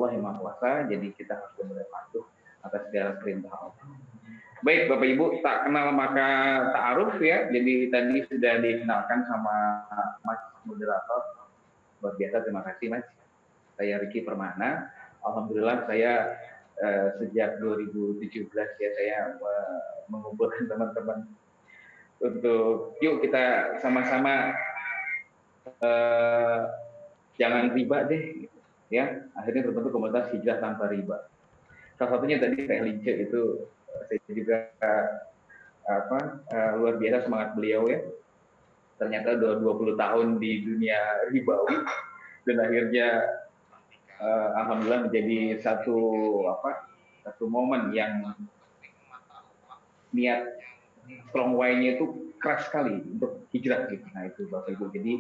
Allah yang Maha Kuasa, jadi kita harus benar-benar patuh atas segala perintah Allah. Baik Bapak Ibu, tak kenal maka ta'aruf ya. Jadi tadi sudah dikenalkan sama Mas moderator. Luar biasa, terima kasih Mas. Saya Ricky Permana. Alhamdulillah saya sejak 2017 ya saya mengumpulkan teman-teman untuk yuk kita sama-sama jangan riba deh, ya. Akhirnya terbentuk komunitas hijrah tanpa riba. Salah satunya tadi Teh Lince itu saya juga luar biasa semangat beliau ya. Ternyata udah 20 tahun di dunia ribawi dan akhirnya alhamdulillah menjadi satu momen yang niat strong way-nya itu keras sekali untuk hijrah gitu. Nah itu Bapak Ibu. Jadi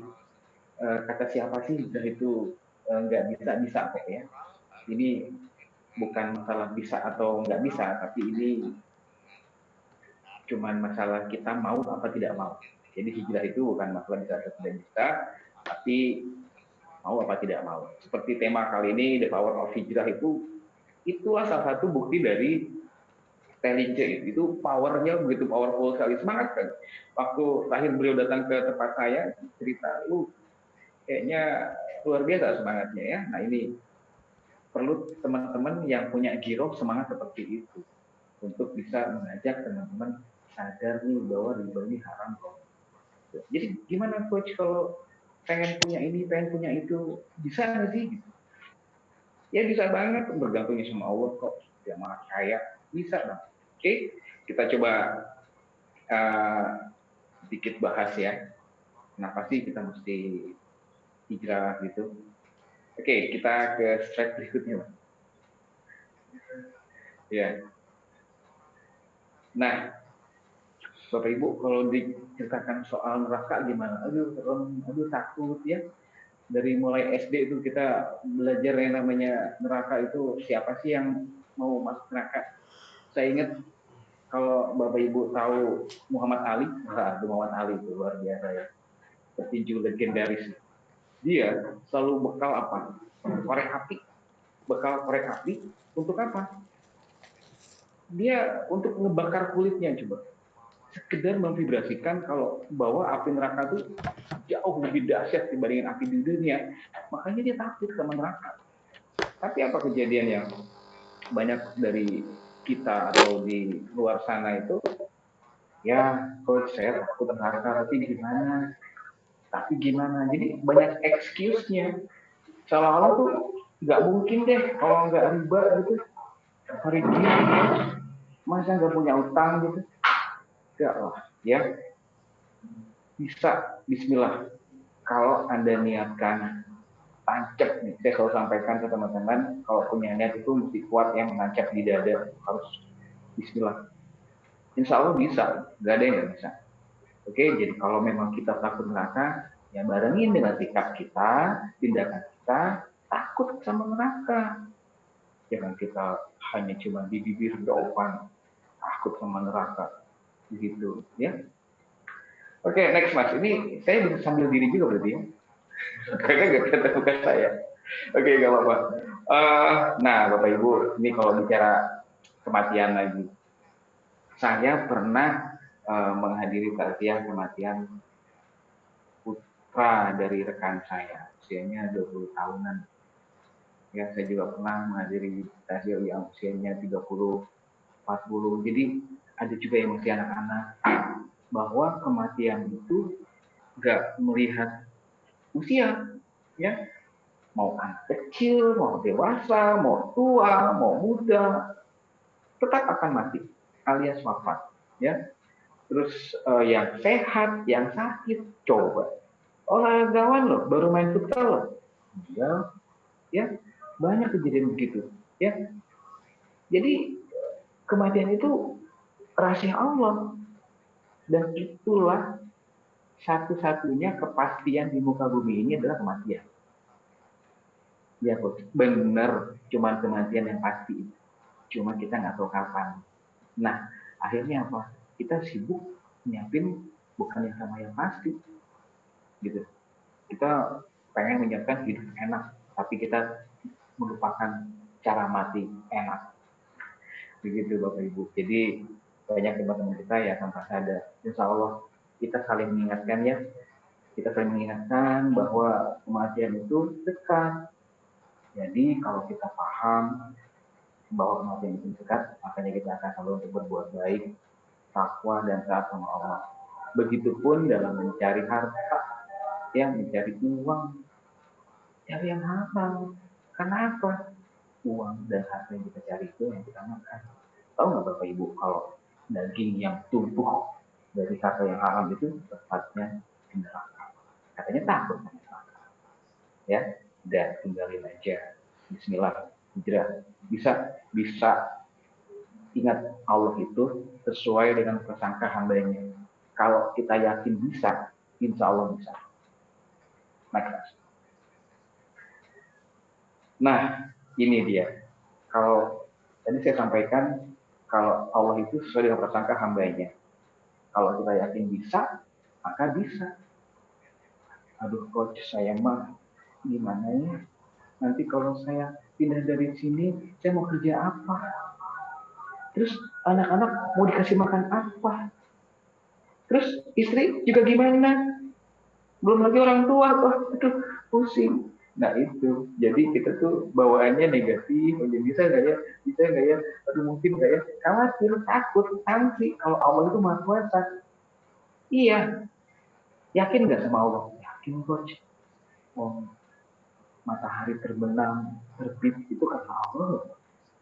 kata siapa sih hijrah itu nggak bisa kok ya. Ini bukan masalah bisa atau nggak bisa, tapi ini cuman masalah kita mau apa tidak mau. Jadi hijrah itu bukan masalah bisa atau tidak bisa, tapi mau apa tidak mau. Seperti tema kali ini, The Power of Hijrah itulah salah satu bukti dari Telince itu powernya begitu powerful sekali, semangat kan. Waktu terakhir beliau datang ke tempat saya cerita, kayaknya luar biasa semangatnya ya. Nah ini perlu teman-teman yang punya giroh semangat seperti itu untuk bisa mengajak teman-teman sadar nih bahwa riba ini haram kok. Jadi gimana coach kalau pengen punya ini, pengen punya itu, bisa nggak sih? Ya bisa banget, bergantungnya sama Allah kok. Ya malah kaya, bisa dong. Oke, kita coba sedikit bahas ya. Kenapa sih kita mesti hijrah gitu? Oke, kita ke slide berikutnya, Pak. Ya. Nah, Bapak Ibu, kalau diceritakan soal neraka gimana? Aduh, takut ya. Dari mulai SD itu kita belajar yang namanya neraka itu, siapa sih yang mau masuk neraka? Saya ingat kalau Bapak Ibu tahu Muhammad Ali, Muhammad Ali itu luar biasa ya, petinju legendaris. Dia selalu bekal apa? Korek api. Bekal korek api untuk apa? Dia untuk ngebakar kulitnya coba. Sekedar memvibrasikan kalau bahwa api neraka itu jauh lebih dahsyat dibandingin api di dunia. Makanya dia takut sama neraka. Tapi apa kejadian yang banyak dari kita atau di luar sana itu, ya coach saya takut neraka, tapi gimana, jadi banyak excuse-nya, seolah-olah tuh nggak mungkin deh kalau nggak riba gitu, hari gini masa nggak punya utang gitu, nggak lah ya, bisa bismillah kalau Anda niatkan tancap nih, saya selalu sampaikan ke teman-teman kalau punya niat itu mesti kuat yang menancap di dada, harus bismillah. Insya Allah bisa, nggak ada yang nggak bisa. Oke, jadi kalau memang kita takut neraka, ya barengin dengan sikap kita, tindakan kita, takut sama neraka. Jangan kita hanya cuma di bibir doang, takut sama neraka. Begitu, ya. Oke, next Mas. Ini saya bisa sambil diri juga berarti ya. Karena nggak kelihatan muka saya. Oke, nggak apa-apa. Nah, Bapak Ibu, ini kalau bicara kematian lagi. Saya pernah menghadiri takziah kematian putra dari rekan saya, usianya 20 tahunan. Ya, saya juga pernah menghadiri takziah yang usianya 30, 40. Jadi ada juga yang masih anak-anak. Bahwa kematian itu nggak melihat usia, ya. Mau anak kecil, mau dewasa, mau tua, mau muda, tetap akan mati, alias wafat, ya. Terus yang sehat, yang sakit, coba olahragawan loh, baru main futsal loh, ya banyak kejadian begitu, ya. Jadi kematian itu rahasia Allah, dan itulah satu-satunya kepastian di muka bumi ini adalah kematian. Ya benar, cuma kematian yang pasti, cuma kita nggak tahu kapan. Nah akhirnya apa? Kita sibuk nyiapin bukan yang sama yang pasti, gitu. Kita pengen menyiapkan hidup enak, tapi kita melupakan cara mati enak. Begitu Bapak Ibu. Jadi banyak teman-teman kita ya tanpa sadar. Insya Allah kita saling mengingatkan ya. Kita saling mengingatkan bahwa kematian itu dekat. Jadi kalau kita paham bahwa kematian itu dekat, makanya kita akan selalu untuk berbuat baik, takwa dan taat sama Allah. Begitupun dalam mencari harta, yang mencari uang, cari yang halal. Kenapa? Uang dan harta yang kita cari itu yang kita makan. Tahu nggak Bapak Ibu kalau daging yang tumbuh dari harta yang haram itu tepatnya di neraka. Katanya takut neraka. Ya, dan tinggalin aja. Bismillah, hijrah. Bisa ingat Allah itu sesuai dengan prasangka hambanya. Kalau kita yakin bisa, insya Allah bisa. Nah, ini dia. Kalau tadi saya sampaikan, kalau Allah itu sesuai dengan prasangka hambanya. Kalau kita yakin bisa, maka bisa. Aduh coach, saya mah gimana ya? Nanti kalau saya pindah dari sini, saya mau kerja apa? Terus anak-anak mau dikasih makan apa? Terus istri juga gimana? Belum lagi orang tua, itu pusing. Nah itu, jadi kita tuh bawaannya negatif, bisa nggak ya, aduh mungkin nggak ya, khawatir, takut, sanksi. Kalau Allah itu maha kuasa. Iya, yakin nggak sama Allah? Yakin coach. Oh, matahari terbenam, terbit itu karena Allah.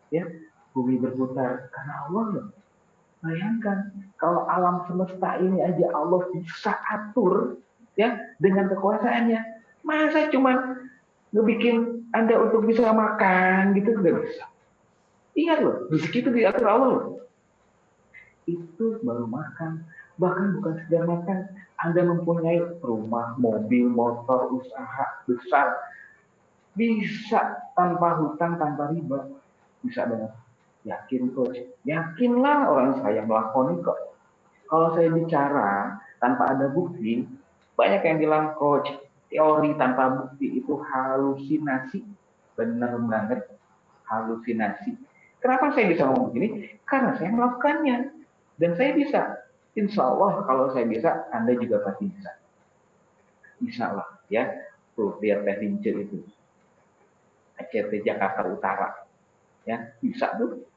Ya, bumi berputar karena Allah. Bayangkan kalau alam semesta ini aja Allah bisa atur ya dengan kekuasaannya. Masa cuma ngebikin Anda untuk bisa makan gitu nggak bisa. Ingat loh, rezeki itu diatur Allah loh. Itu baru makan. Bahkan bukan sekedar makan, Anda mempunyai rumah, mobil, motor, usaha besar. Bisa tanpa hutang, tanpa riba. Bisa banget. Yakin coach? Yakinlah orang saya melakoni kok. Kalau saya bicara tanpa ada bukti, banyak yang bilang coach, teori tanpa bukti itu halusinasi. Benar banget, halusinasi. Kenapa saya bisa ngomong begini? Karena saya melakukannya. Dan saya bisa. Insya Allah kalau saya bisa, Anda juga pasti bisa. Bisa lah ya. Tuh, lihat Teh Lincir itu. ACT Jakarta Utara. Ya, bisa tuh.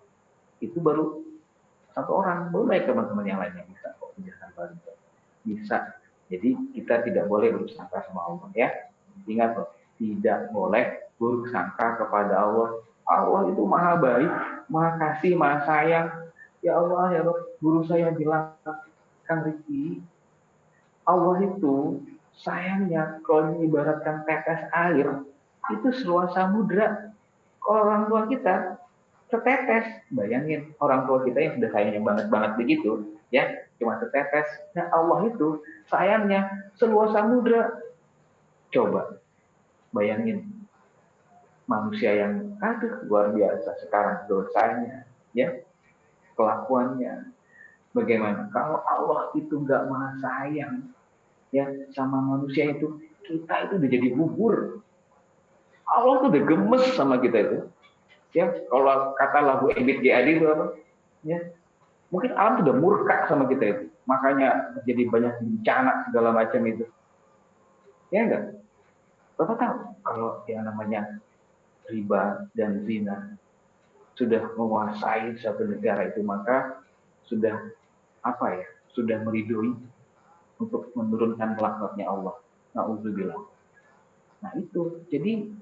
Itu baru satu orang, belum baik teman-teman yang lainnya bisa kok bisa. Jadi kita tidak boleh buruk sangka sama Allah ya. Ingat loh, tidak boleh buruk sangka kepada Allah. Allah itu maha baik, maha kasih, maha sayang. Ya Allah, ya Allah, guru saya bilang, Kang Riki, Allah itu sayangnya kalau diibaratkan tetes air, itu seluas samudra. Kalau orang tua kita setetes, bayangin orang tua kita yang sudah sayangnya banget begitu, ya cuma setetes. Nah Allah itu sayangnya seluas samudra. Coba bayangin manusia yang luar biasa sekarang dosanya, ya kelakuannya. Bagaimana kalau Allah itu nggak maha sayang, ya sama manusia itu, kita itu udah jadi bubur. Allah tuh udah gemes sama kita itu. Ya, kalau kata lagu Ebit G. Adi itu apa? Ya, mungkin alam sudah murka sama kita itu. Makanya jadi banyak bencana segala macam itu. Ya enggak? Bapak tahu kalau yang namanya riba dan zina sudah menguasai satu negara itu, maka sudah apa ya? Sudah meridoi untuk menurunkan laknatnya Allah. Na'udzubillah. Nah itu, jadi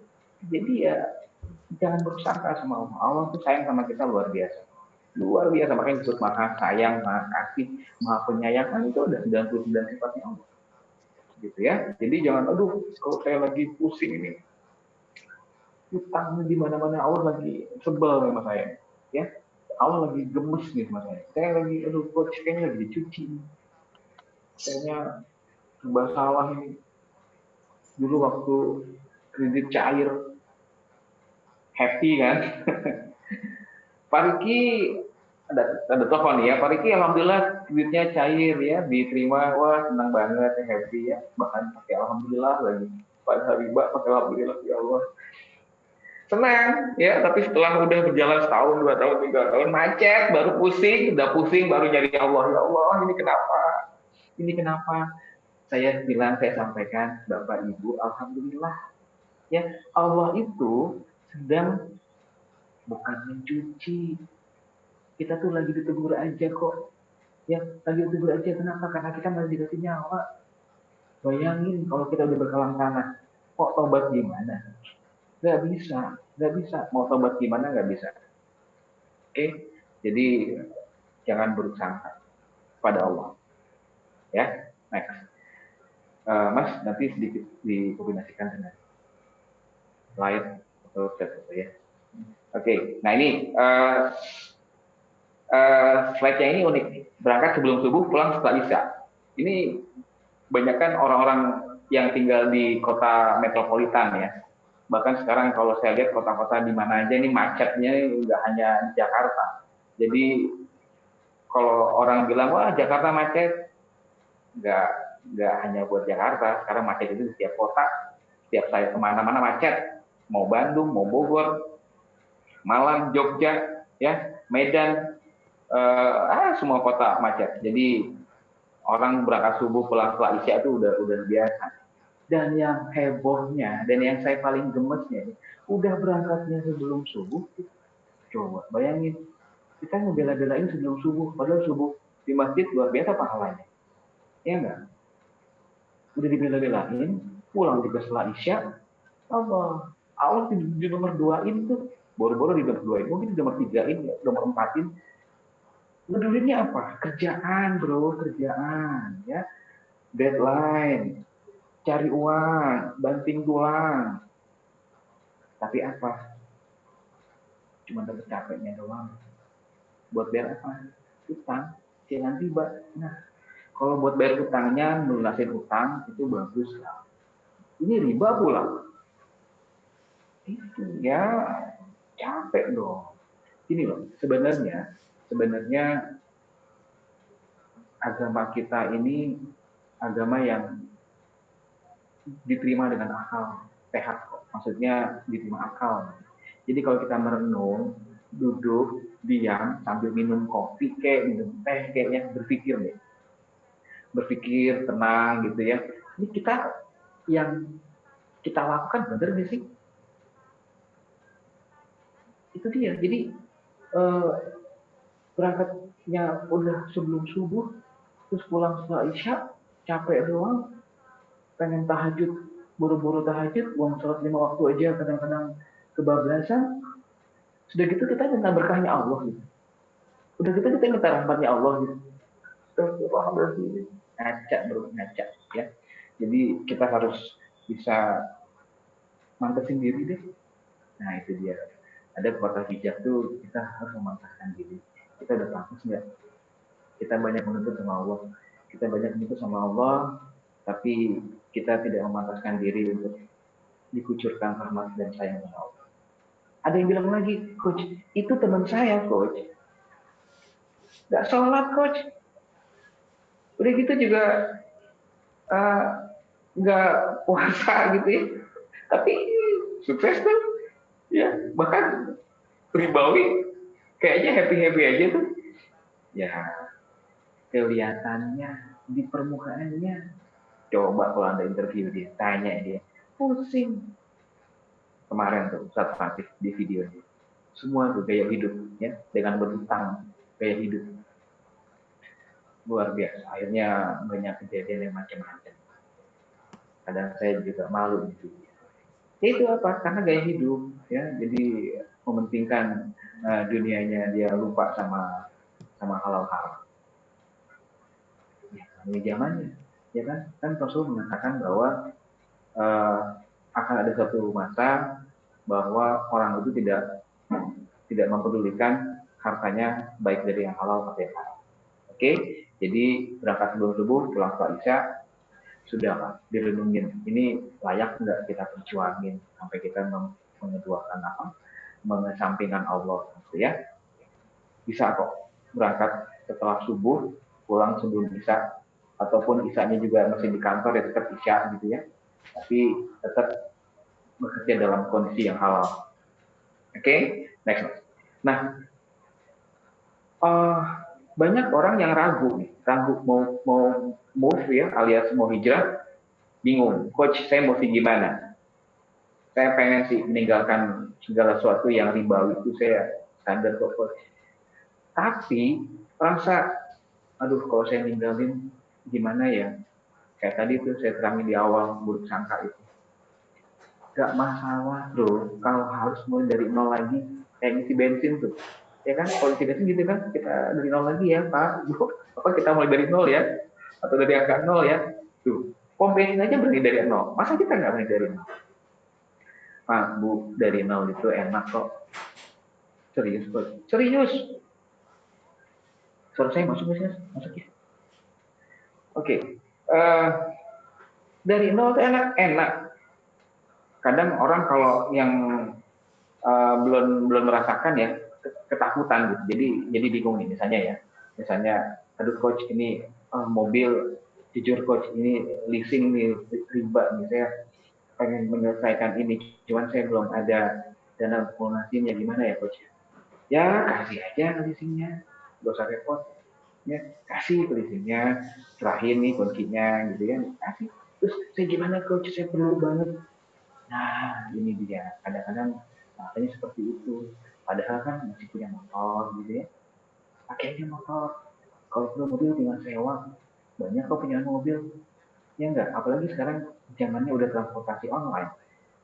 ya jangan bersangka sama Allah. Allah tuh sayang sama kita luar biasa. Luar biasa, makanya disebut maha sayang, maha kasih, maha penyayang. Kan itu udah 99 sifatnya Allah. Gitu ya. Jadi jangan, aduh, kalau saya lagi pusing ini, utang di mana-mana, Allah lagi sebel sama saya. Ya, Allah lagi gemes nih sama saya. Saya lagi, aduh, coach kayaknya lagi dicuci. Kayaknya serba salah ini. Dulu waktu kredit cair, happy kan. Pak Riki ada telepon ya, Pak Riki alhamdulillah duitnya cair ya, diterima, wah senang banget, happy ya, bahkan pakai alhamdulillah lagi, Pak Habibah pakai alhamdulillah, ya Allah. senang ya, tapi setelah udah berjalan setahun, 2 tahun, 3 tahun, macet, baru pusing, udah pusing, baru nyari Allah. Ya Allah, ini kenapa? Ini kenapa? Saya sampaikan, Bapak Ibu, alhamdulillah ya, Allah itu sedang bukan mencuci. Kita tuh lagi ditegur aja kok. Ya, lagi ditegur aja. Kenapa? Karena kita masih dikasih nyawa. Bayangin kalau kita udah berkelang tanah, kok tobat gimana? Gak bisa, gak bisa. Mau tobat gimana gak bisa. Oke, jadi jangan buruk sangka pada Allah. Ya, next. Mas, nanti sedikit dikombinasikan dengan slide atau chat ya. Oke, nah ini slide-nya ini unik. Berangkat sebelum subuh, pulang setelah isya. Ini banyakkan orang-orang yang tinggal di kota metropolitan ya. Bahkan sekarang kalau saya lihat kota-kota di mana aja ini macetnya nggak hanya di Jakarta. Jadi kalau orang bilang wah Jakarta macet, nggak hanya buat Jakarta. Sekarang macet itu di setiap kota. Setiap saya kemana-mana macet. Mau Bandung, mau Bogor, Malang, Jogja, ya, Medan, semua kota macet. Jadi orang berangkat subuh pulang setelah isya itu udah biasa. Dan yang hebohnya, dan yang saya paling gemesnya, udah berangkatnya sebelum subuh. Coba bayangin, kita ngebela-belain sebelum subuh, padahal subuh di masjid luar biasa pahalanya. Ya enggak? Udah dibela-belain, pulang juga setelah isya, Allah di nomor 2-in tuh, boro-boro di nomor 2-in, mungkin di nomor 3-in, nomor 4-in. Ngedulinnya apa? Kerjaan bro, kerjaan ya, deadline, cari uang, banting tulang. Tapi apa? Cuma dapat capeknya doang. Buat bayar apa? Utang, jangan tiba. Nah, kalau buat bayar utangnya, melunasin utang itu bagus lah. Ini riba pula. Itu ya capek dong. Ini loh, sebenarnya agama kita ini agama yang diterima dengan akal sehat kok. Maksudnya diterima akal. Jadi kalau kita merenung, duduk, diam, sambil minum kopi, kayak minum teh, kayaknya berpikir deh. Berpikir tenang gitu ya. Ini yang kita lakukan benar nggak sih? Itu dia. Jadi berangkatnya udah sebelum subuh, terus pulang setelah isya, capek doang, pengen tahajud, buru-buru tahajud, uang sholat 5 waktu aja kadang-kadang kebablasan. Sudah gitu kita minta berkahnya Allah gitu. Udah gitu kita minta rahmatnya Allah gitu. Ngaca ya. Jadi kita harus bisa mantesin diri deh. Nah itu dia. Ada pepatah bijak tuh, kita harus memantapkan diri. Kita udah pantas nggak? Kita banyak menuntut sama Allah. Kita banyak menuntut sama Allah, tapi kita tidak memantaskan diri untuk dikucurkan rahmat dan sayang Allah. Ada yang bilang lagi, coach, itu teman saya, coach. Nggak sholat, coach. Udah gitu juga nggak puasa gitu ya. Tapi sukses tuh. Ya, bahkan ribawi kayaknya happy-happy aja tuh. Ya, kelihatannya di permukaannya. Coba kalau Anda interview dia, tanya dia, pusing. Kemarin tuh Ustaz Fatih di videonya. Semua tuh gaya hidup ya, dengan berhutang gaya hidup. Luar biasa. Akhirnya banyak kejadian yang macam-macam. Kadang saya juga malu gitu. Itu apa? Karena gaya hidup ya. Jadi mementingkan dunianya, dia lupa sama halal haram. Ya, ini zamannya, ya kan? Kan Rasul mengatakan bahwa akan ada suatu masa bahwa orang itu tidak mempedulikan hartanya baik dari yang halal atau yang haram. Oke, jadi berangkat sebelum subuh, pulang setelah isya, sudah direnungin. Ini layak nggak kita perjuangin sampai kita mengeduakan apa? Mengesampingkan Allah, gitu ya. Bisa kok berangkat setelah subuh, pulang sebelum isya, ataupun isyanya juga masih di kantor ya tetap isya gitu ya. Tapi tetap bekerja dalam kondisi yang halal. Oke, next. Nah, banyak orang yang ragu mau move ya, alias mau hijrah, bingung. Coach, saya mesti gimana? Saya pengen sih meninggalkan segala sesuatu yang ribawi itu, saya sadar kok, Coach. Tapi rasa, aduh kalau saya ninggalin gimana ya? Kayak tadi tuh saya terangin di awal, buruk sangka itu. Gak masalah bro, kalau harus mulai dari nol lagi, kayak ngisi bensin tuh. Ya kan, kalau ngisi bensin gitu kan, kita dari nol lagi ya Pak, Bu. Apa kita mulai dari nol ya? Atau dari angka nol ya? Tuh, pom bensin aja berani dari nol. Masa kita nggak mulai dari nol? Pak, Bu, dari nol itu enak kok. Serius, Bro. Serius. Suara saya masuk nggak sih? Masuk ya? Oke. Dari nol itu enak. Kadang orang kalau yang belum merasakan ya, ketakutan gitu. Jadi bingung nih misalnya aduh coach ini mobil, jujur coach ini leasing nih riba nih, saya pengen menyelesaikan ini, cuman saya belum ada dana lunasinya, gimana ya coach? Ya kasih aja leasingnya, gak usah repot ya, kasih leasingnya, serahin nih kuncinya gitu ya, kasih. Terus saya gimana coach, saya perlu banget. Nah, ini dia. Kadang-kadang makanya seperti itu. Padahal kan masih punya motor gitu ya. Pakai aja motor. Kalau perlu mobil tinggal sewa. Banyak kok punya mobil. Ya enggak? Apalagi sekarang zamannya udah transportasi online.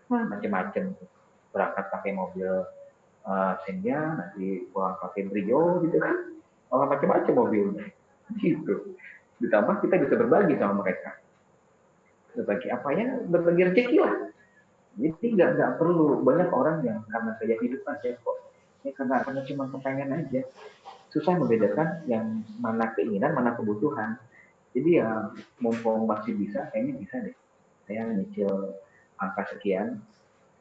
Nah, macam-macam. Berangkat pakai mobil Xenia, nanti pulang pakai Brio gitu kan. Malah macam-macam mobilnya. Gitu. Ditambah kita bisa berbagi sama mereka. Berbagi apa ya? Berbagi rezeki lah. Jadi nggak perlu banyak orang yang karena gaya hidup aja kok. Ya karena cuma kepengen aja. Susah membedakan yang mana keinginan, mana kebutuhan. Jadi ya mumpung masih bisa, kayaknya bisa deh. Saya nyicil angka sekian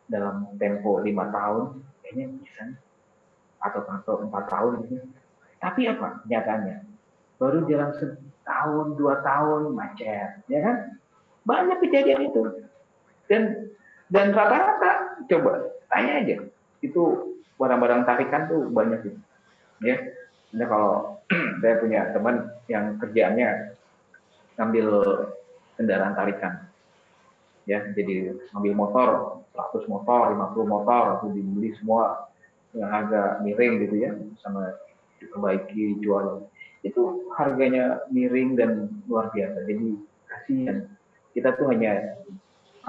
dalam tempo 5 tahun, kayaknya bisa. Atau 4 tahun gitu. Tapi apa nyatanya? Baru jalan setahun, 2 tahun macet, ya kan? Banyak kejadian itu. Dan rata-rata coba tanya aja, itu barang-barang tarikan tuh banyak gitu ya. Nah kalau saya punya teman yang kerjaannya ngambil kendaraan tarikan ya, jadi ngambil motor 100 motor, 50 motor itu dibeli semua yang agak miring gitu ya, sama diperbaiki, jual, itu harganya miring dan luar biasa. Jadi kasihan, kita tuh hanya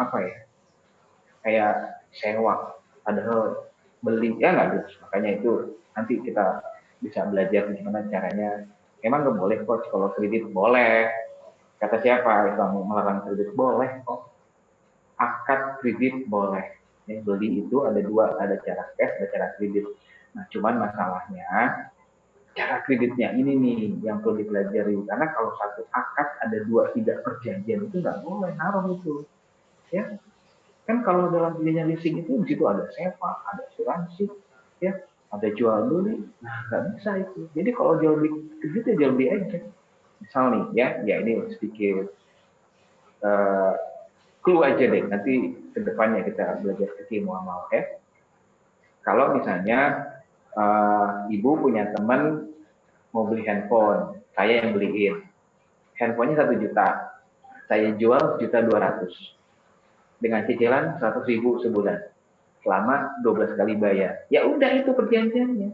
apa ya, kayak sewa, padahal beli ya nggak gitu. Makanya itu nanti kita bisa belajar gimana caranya. Emang nggak boleh coach, kalau kredit boleh. Kata siapa Islam melarang kredit? Boleh kok. Akad kredit boleh. Ya, beli itu ada dua, ada cara cash, ada cara kredit. Nah cuman masalahnya cara kreditnya ini nih yang perlu dipelajari, karena kalau satu akad ada dua tidak perjanjian itu nggak boleh naruh itu ya. Kan kalau dalam pilihan leasing itu di situ ada sewa, ada asuransi, ya, ada jual beli. Nah, nggak bisa itu. Jadi kalau jual beli kredit ya jual beli aja. Misal nih, ya ini sedikit clue aja deh. Nanti kedepannya kita belajar fikih muamalah ya. Kalau misalnya ibu punya teman mau beli handphone, saya yang beliin. Handphonenya 1 juta, saya jual 1.200.000 dengan cicilan 100.000 sebulan selama 12 kali bayar. Ya udah itu perjanjiannya.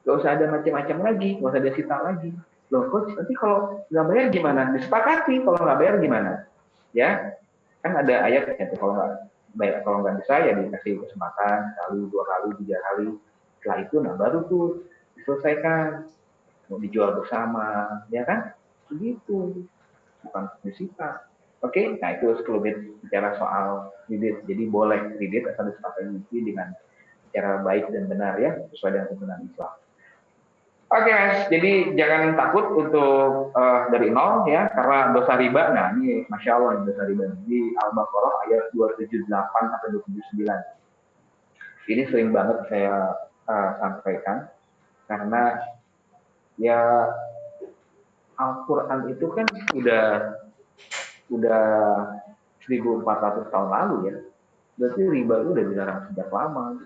Gak usah ada macam-macam lagi, gak usah ada sita lagi. Loh coach, nanti kalau nggak bayar gimana? Disepakati, kalau nggak bayar gimana? Ya, kan ada ayatnya tuh, kalau nggak bayar, kalau nggak bisa ya dikasih kesempatan sekali, 2 kali, 3 kali. Setelah itu, nah baru tuh diselesaikan, mau dijual bersama, ya kan? Begitu, bukan disita. Oke, nah itu sekelumit bicara soal kredit. Jadi boleh kredit asal disepakati dengan cara baik dan benar ya, sesuai dengan tuntunan Islam. Oke Mas, jadi jangan takut untuk dari nol ya, karena dosa riba. Nah ini Masya Allah dosa riba di Al-Baqarah ayat 278 sampai 279. Ini sering banget saya sampaikan karena ya Al-Quran itu kan udah 1400 tahun lalu ya. Berarti riba itu udah dilarang sejak lama.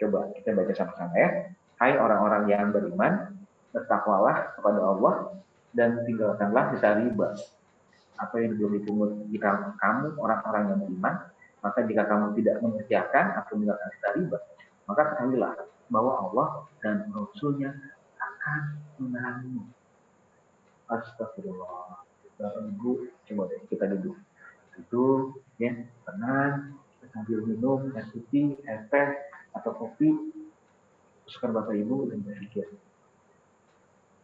Coba kita baca sama-sama ya. Hai orang-orang yang beriman, bertakwalah kepada Allah dan tinggalkanlah sisa riba. Apa yang belum dipungut jika kamu orang-orang yang beriman, maka jika kamu tidak mengerjakan atau meninggalkan sisa riba, maka ketahuilah bahwa Allah dan Rasul-Nya akan menahanmu. Astagfirullah. Ibu, coba deh kita duduk. Itu ya, tenang, sambil minum air putih, air teh atau kopi, teruskan Bapak Ibu dan berpikir.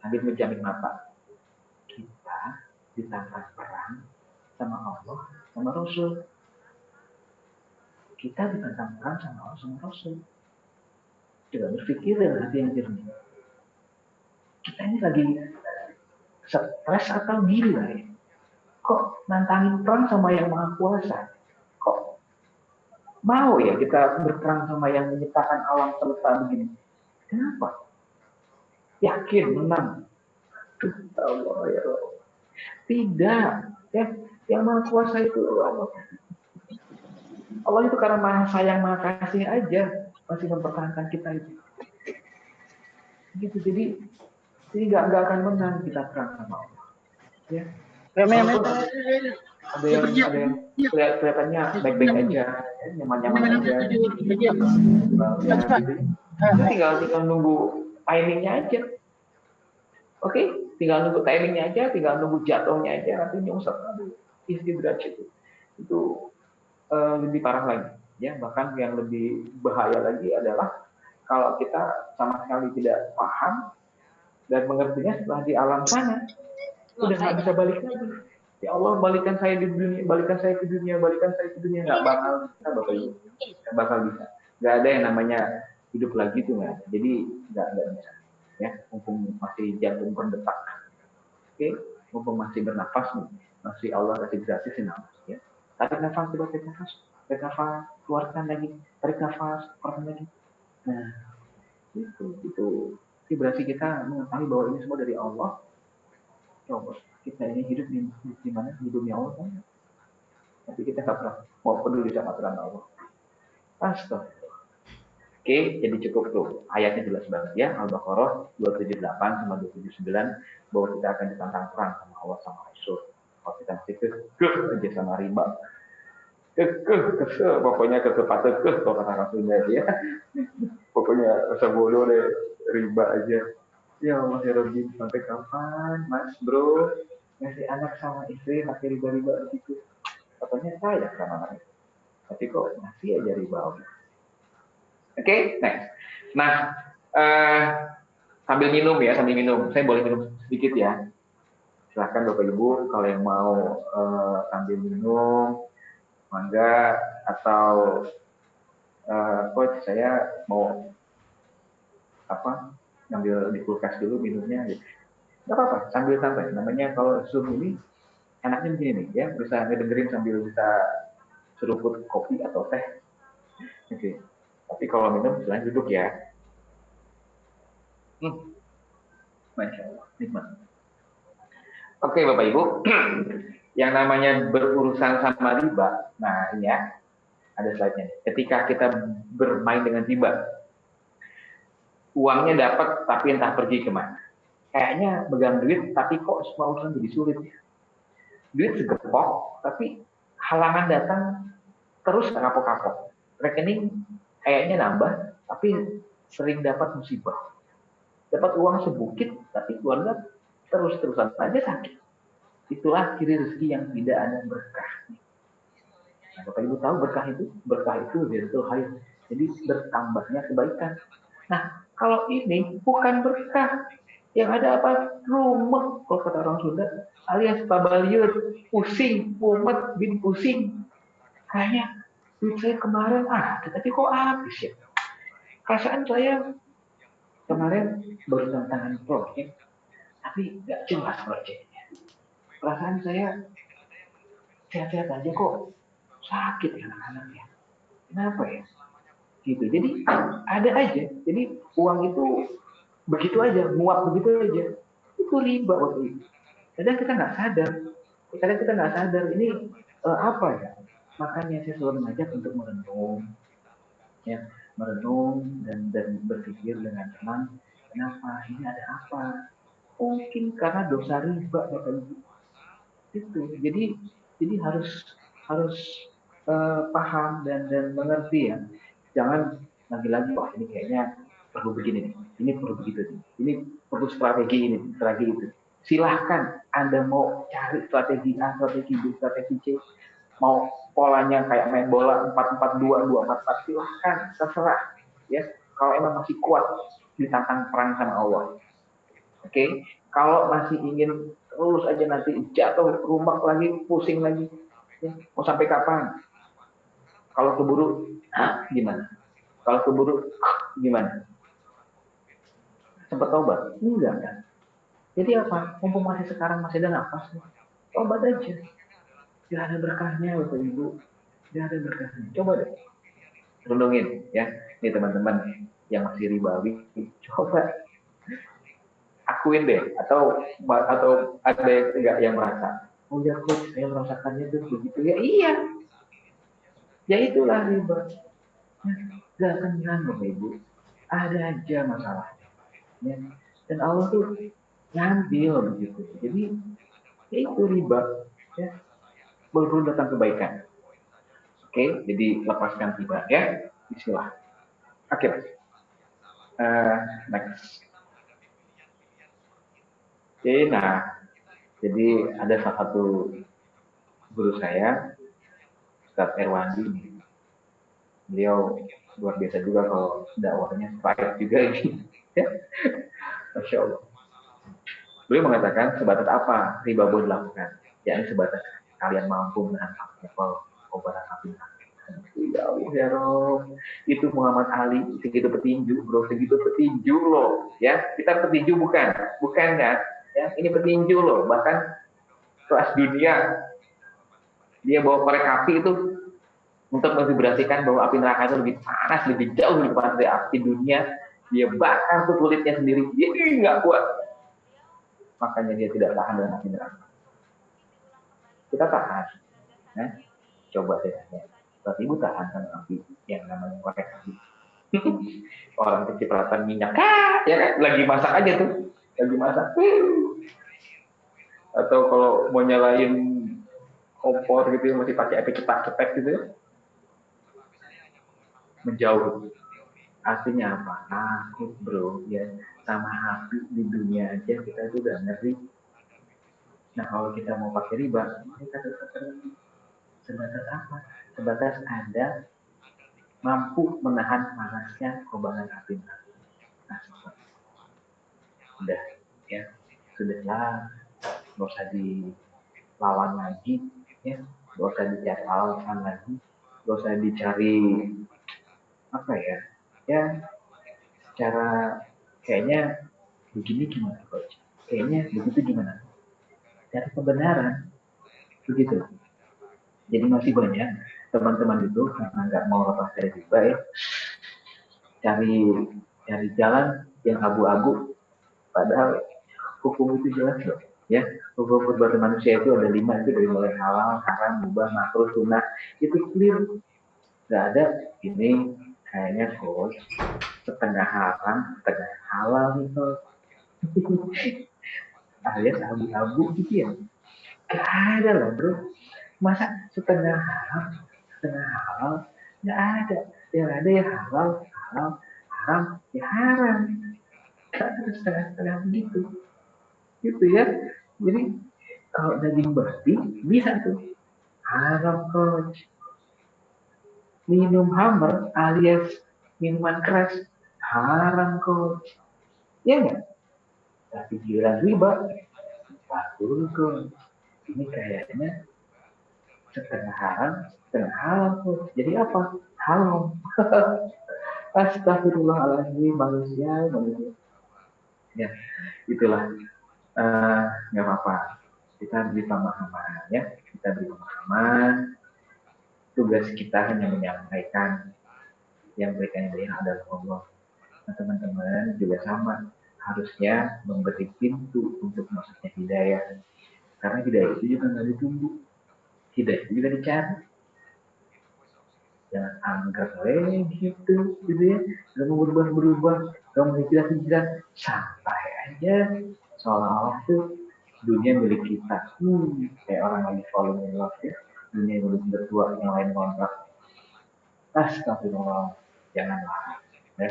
Sambil menjamin mata. Kita ditantang perang sama Allah, sama Rasul. Kita ditantang perang sama Allah, sama Rasul. Coba berpikir dengan hati yang jernih. Kita ini lagi stres atau gila ya? Kok nantangin perang sama yang maha kuasa? Kok mau ya kita berperang sama yang menciptakan alam semesta begini? Kenapa? Yakin menang? Allah ya Allah. Tidak. Ya, yang maha kuasa itu Allah. Allah itu karena maha sayang, maha kasih aja masih mempertahankan kita itu. Gitu, jadi nggak akan menang kita perang sama Allah. Ya. Ada yang kelihatannya baik-baik aja, nyaman-nyaman aja. Ya, tinggal nunggu timingnya aja. Oke, tinggal nunggu timingnya aja, tinggal nunggu jatuhnya aja, nanti nyungsep. Istidraj itu lebih parah lagi. Ya, bahkan yang lebih bahaya lagi adalah kalau kita sama sekali tidak paham dan mengertinya setelah di alam sana, udah nggak bisa balik lagi. Ya Allah, balikan saya di dunia, balikan saya ke dunia, balikan saya ke dunia, nggak bakal bisa, Bapak Ibu, nggak bakal bisa. Nggak ada yang namanya hidup lagi tuh nggak. Jadi nggak bisa. Ya, mumpung masih jantung berdetak, oke, mumpung masih bernafas, masih Allah kasih gratis nafas, ya. Tarik nafas, coba tarik nafas, keluarkan lagi, tarik nafas, keluarkan lagi. Nah, itu vibrasi kita mengetahui bahwa ini semua dari Allah. Coba kita ini hidup di mana? Di dunia Allah kan? Tapi kita nggak pernah mau peduli sama aturan Allah. Astagfirullah. Oke, jadi cukup tuh. Ayatnya jelas banget ya. Al-Baqarah 278 sama 279 bahwa kita akan ditantang perang sama Allah sama Rasul. Kalau kita masih kekeh aja sama riba. Kekeh, pokoknya kekeh kalau kata Rasulnya ya. Pokoknya rasa bodoh deh, riba aja. Ya Allah ya Rabbi, sampai kapan Mas Bro ngasih anak sama istri pakai riba-riba gitu? Katanya saya sama anak. Tapi kok masih aja riba. Oke, next. Nah, sambil minum. Saya boleh minum sedikit ya. Silahkan Bapak Ibu kalau yang mau sambil minum, mangga, atau coach saya mau ngambil di kulkas dulu minumnya. Gitu. Nggak apa-apa, sambil santai. Namanya kalau Zoom ini enaknya begini nih, ya, bisa ngedengerin sambil bisa seruput kopi atau teh. Oke. Tapi kalau minum silahkan duduk ya. Masya Allah, nikmat. Oke Bapak Ibu, yang namanya berurusan sama riba, nah ini ya, ada slide-nya. Ketika kita bermain dengan riba, uangnya dapat tapi entah pergi kemana. Kayaknya megang duit tapi kok semua urusan jadi sulit. Duit segepok tapi halangan datang terus kapok-kapok. Rekening kayaknya nambah tapi sering dapat musibah. Dapat uang sebukit tapi keluarga terus-terusan aja sakit. Itulah ciri rezeki yang tidak ada berkah. Nah, Bapak Ibu tahu berkah itu yaitu khair. Jadi bertambahnya kebaikan. Nah, kalau ini bukan berkah, yang ada apa? Rumah, kalau kata orang Sunda, alias babaliut, pusing, mumet, bin pusing. Kayaknya duit saya kemarin tapi kok habis ya? Perasaan saya kemarin baru tantangan proyek, tapi nggak jelas proyeknya. Perasaan saya sehat-sehat aja kok, sakit ya anak-anaknya. Kenapa ya? Gitu. Jadi ada aja. Jadi uang itu begitu aja, muap begitu aja. Itu riba waktu itu. Kadang kita nggak sadar. Ini apa ya? Makanya saya selalu mengajak untuk merenung, ya, merenung dan berpikir dengan tenang, kenapa ini ada apa? Mungkin karena dosa riba Bapak Ibu. Itu. Jadi harus harus paham dan mengerti ya. Jangan lagi-lagi wah ini kayaknya perlu begini nih, ini perlu begitu nih, ini perlu strategi ini, strategi itu. Silahkan Anda mau cari strategi A, strategi B, strategi C, mau polanya kayak main bola 4-4-2, 2-4-4, silahkan, terserah. Ya, kalau emang masih kuat ditantang perang sama Allah. Oke, kalau masih ingin terus aja nanti jatuh rumah lagi, pusing lagi, ya, mau sampai kapan? Kalau keburu, gimana? Kalau keburu, gimana? Sempat tobat? Enggak kan? Jadi apa? Mumpung masih sekarang masih ada nafas, tobat aja. Gak ada berkahnya, Bapak Ibu. Gak ada berkahnya. Coba deh, renungin ya. Ini teman-teman yang masih ribawi, coba akuin deh. Atau ada yang enggak yang merasa, oh ya coach, saya merasakannya tuh begitu ya. Iya, ya itulah riba. Gak kenyang Bapak Ibu. Ada aja masalahnya. Ya. Dan Allah tuh ngambil begitu. Jadi ya itu riba. Ya. Baru datang kebaikan. Oke, jadi lepaskan riba ya. Bismillah. Oke. Next. Oke, nah. Jadi ada salah satu guru saya, Ustadz Erwandi. Beliau luar biasa juga kalau dakwahnya baik juga ini. Masya Allah. Beliau mengatakan sebatas apa riba boleh dilakukan? Ya, sebatas kalian mampu menahan level obat api. Ya Allah ya Rob, itu Muhammad Ali segitu petinju bro, segitu petinju loh, ya kita petinju bukan kan? Ya ini petinju loh, bahkan kelas dunia dia bawa korek api itu untuk memvibrasikan bahwa api neraka itu lebih panas, lebih jauh lebih panas dari api dunia. Dia bakar tuh kulitnya sendiri, dia nggak kuat, makanya dia tidak tahan dengan api neraka. Kita tahan, ya? Coba saya tanya, berarti ibu tahan sama api yang namanya korek api? Orang kecipratan minyak, ya kan? Lagi masak aja tuh, lagi masak. Atau kalau mau nyalain kompor gitu masih pakai api cepat-cepat gitu ya, menjauh. Artinya apa? Takut bro, ya sama api di dunia aja kita itu udah ngeri. Nah kalau kita mau pakai riba, kita tetap sebatas apa? Sebatas Anda mampu menahan panasnya kobaran api. Nah, udah ya, sudahlah, nggak usah dilawan lagi, ya, nggak usah dicari alasan lagi, nggak usah dicari apa ya cara kayaknya begini gimana coach, kayaknya begitu gimana, cari kebenaran begitu. Jadi masih banyak teman-teman itu karena nggak mau lepas dari riba ya, cari jalan yang abu-abu, padahal hukum itu jelas loh ya. Hukum perbuatan manusia itu ada 5, itu dari mulai halal, haram, mubah, makruh, sunnah, itu clear. Nggak ada ini kayaknya coach setengah haram setengah halal gitu alias abu-abu gitu ya. Gak ada lah bro, masa setengah haram setengah halal? Nggak ada. Yang ada ya halal halal, haram ya haram. Gak ada setengah-setengah begitu gitu ya. Jadi kalau daging babi bisa tuh haram coach. Minum hammer alias minuman keras haram coach, ya nggak? Tapi giliran riba bagus coach. Ini kayaknya setengah haram setengah halal coach. Jadi apa? Halal. Astagfirullahaladzim, manusia. Ya itulah. Nggak apa-apa, kita beri pemahaman ya, kita beri pemahaman. Tugas kita hanya menyampaikan yang berikan dari adalah Allah. Nah teman-teman juga sama, harusnya memberi pintu untuk masuknya hidayah, karena hidayah itu juga nggak ditunggu, hidayah itu juga dicari. Jangan anggap gitu ya. Kamu berubah, kamu hijrah, santai aja. Seolah-olah tuh dunia milik kita. Kayak orang lagi falling in love ya. Dunia milik berdua, yang lain kontrak. Astagfirullah, janganlah. Ya,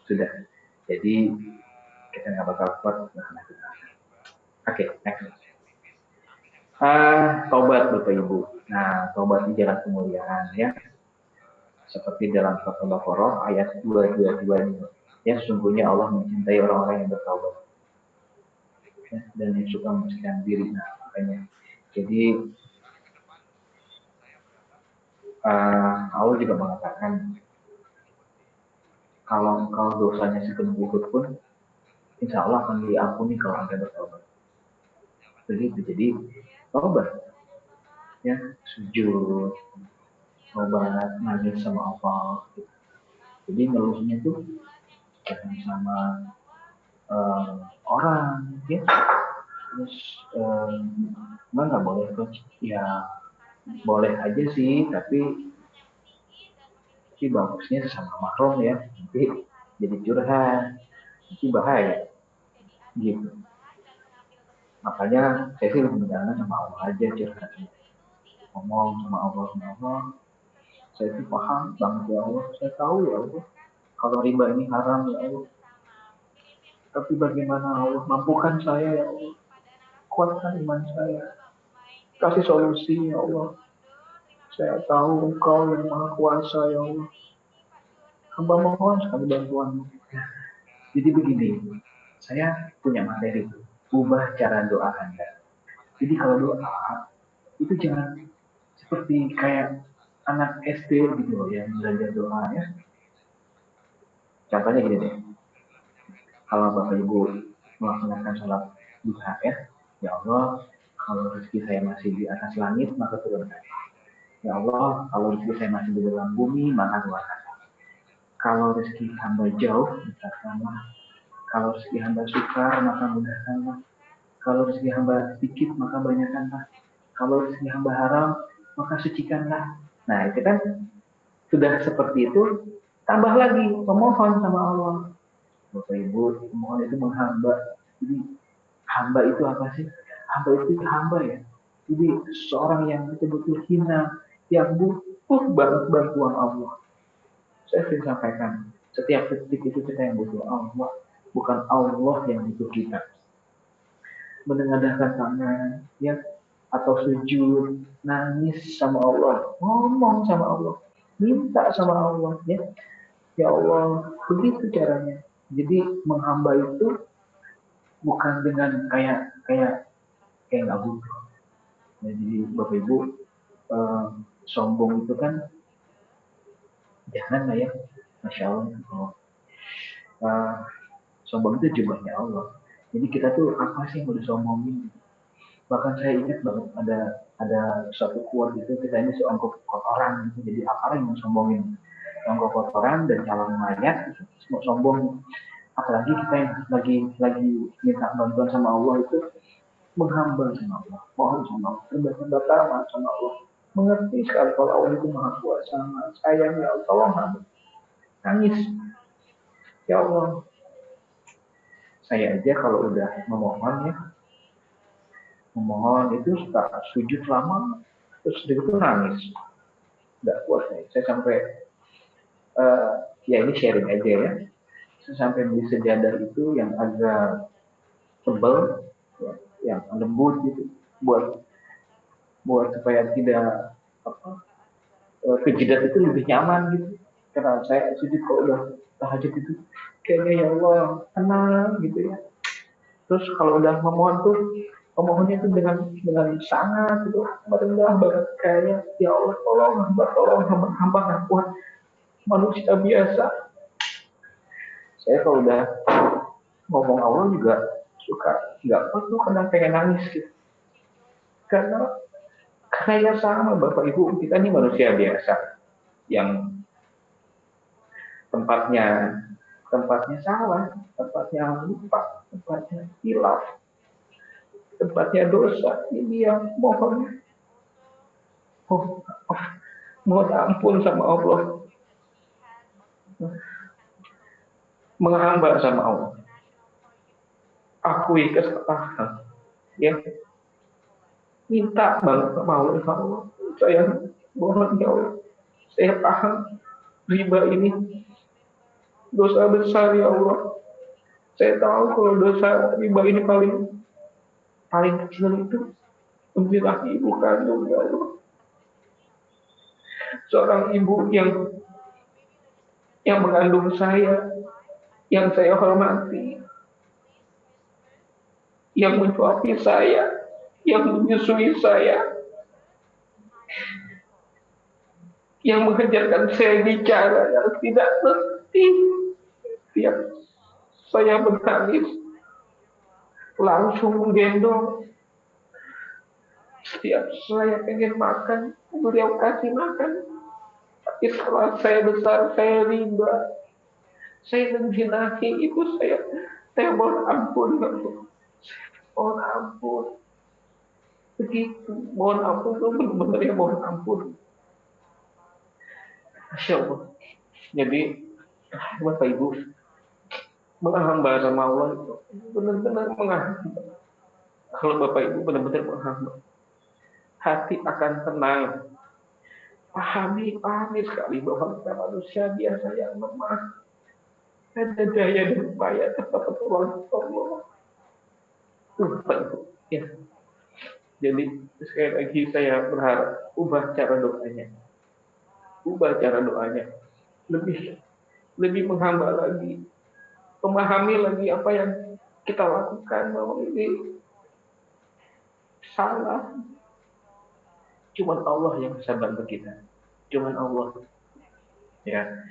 sudah. Jadi kita nggak bakal kuat karena kita. Oke, next. Tobat Bapak Ibu. Nah, tobat di jalan kemuliaan ya. Seperti dalam surat Al-Baqarah ayat 222 ini. Ya, sesungguhnya Allah mencintai orang-orang yang bertaubat. Ya, dan yang suka membersihkan diri. Nah, makanya. Jadi, Allah juga mengatakan, kalau dosanya sepenuh bukit pun, insya Allah akan diampuni kalau Anda bertaubat. Jadi, taubat. Ya, sujud, taubat, nangis sama Allah. Jadi, ngeluhnya tuh jangan sama orang, ya. Terus nggak boleh coach, ya boleh aja sih, tapi bagusnya sama mahram ya, nanti jadi curhat, nanti bahaya gitu. Makanya saya sih lebih menjalankan sama Allah aja curhat, ngomong sama Allah, saya tuh paham banget ya Allah, saya tahu ya Allah kalau riba ini haram ya Allah, tapi bagaimana Allah, mampukan saya ya Allah, kuatkan iman saya, kasih solusi ya Allah. Saya tahu Engkau yang Maha Kuasa ya Allah. Hamba mohon sekali bantuan. Jadi begini, saya punya materi itu. Ubah cara doa Anda. Jadi kalau doa, itu jangan seperti kayak anak SD gitu loh yang belajar doa ya. Contohnya gini deh. Kalau Bapak Ibu melaksanakan sholat duha ya Allah, kalau rezeki saya masih di atas langit, maka turunkan. Ya Allah, kalau rezeki saya masih di dalam bumi, maka keluarkan. Kalau rezeki hamba jauh, dekatkanlah. Kalau rezeki hamba sukar, maka mudahkanlah. Kalau rezeki hamba sedikit, maka banyakkanlah. Kalau rezeki hamba haram, maka sucikanlah. Nah, itu kan sudah seperti itu, tambah lagi memohon sama Allah. Bapak Ibu, memohon itu menghamba. Jadi, hamba itu apa sih? Hamba itu hamba ya. Jadi, seorang yang betul-betul hina, yang butuh banget bantuan Allah. Saya sering sampaikan, setiap detik itu kita yang butuh Allah, bukan Allah yang butuh kita. Menengadahkan tangan, ya, atau sujud, nangis sama Allah, ngomong sama Allah, minta sama Allah, ya, ya Allah, begitu caranya. Jadi menghamba itu bukan dengan kayak nggak butuh. Jadi Bapak Ibu, sombong itu kan jangan lah ya, Masya Allah. Sombong itu jubahnya Allah. Jadi kita tuh apa sih yang mau disombongin? Bahkan saya ingat banget ada suatu quote gitu, kita ini seonggok kotoran gitu. Jadi apa yang mau sombongin? Seonggok kotoran dan calon mayat mau sombong. Apalagi kita yang lagi minta bantuan sama Allah itu menghamba sama Allah, mohon sama Allah, berbakat sama Allah. Mengerti sekali kalau Allah itu maha kuasa, maha sayang ya Allah, tolong nangis. Ya Allah, saya aja kalau udah memohon itu suka sujud lama, terus itu nangis, nggak kuat saya sampai ya ini sharing aja ya, saya sampai beli sejadah itu yang agak tebal, ya, yang lembut gitu, buat supaya tidak kejidat itu lebih nyaman gitu, karena saya sujud kalau udah tahajud itu kayaknya ya Allah tenang gitu ya. Terus kalau udah memohon tuh pemohonnya itu dengan sangat itu merendah banget, kayaknya ya Allah tolong hamba nggak kuat, manusia biasa. Saya kalau udah ngomong Allah juga suka nggak kuat tuh, kadang pengen nangis gitu, karena ya sama Bapak Ibu, kita ini manusia biasa yang tempatnya salah, tempatnya lupa, tempatnya hilaf, tempatnya dosa. Ini yang mohon mohon ampun sama Allah, menghamba sama Allah, akui kesalahan, ya, minta banget sama Allah, ya Allah, saya mohon ya Allah, saya paham riba ini dosa besar ya Allah. Saya tahu kalau dosa riba ini paling paling kecil itu menjadi ibu kandung ya Allah. Seorang ibu yang mengandung saya, yang saya hormati, yang mencuapi saya, yang menyusui saya, yang mengajarkan saya bicara yang tidak berhenti. Tiap saya menangis, langsung menggendong. Setiap saya pengen makan, beliau kasih makan. Tapi setelah saya besar, saya riba, saya menjinahi ibu saya mohon ampun, mohon ampun. Begitu, mohon ampun tuh benar-benar ya mohon ampun. Masya Allah. Jadi, Bapak Ibu, menghamba sama Allah itu benar-benar menghamba. Kalau Bapak Ibu benar-benar menghamba, hati akan tenang. Pahami sekali bahwa kita manusia biasa yang lemah. Ada daya dan upaya tetap pertolongan Allah. Bapak Ibu, ya. Jadi sekali lagi saya berharap ubah cara doanya. Ubah cara doanya. Lebih menghamba lagi. Memahami lagi apa yang kita lakukan bahwa ini salah. Cuman Allah yang bisa bantu kita. Cuman Allah. Ya.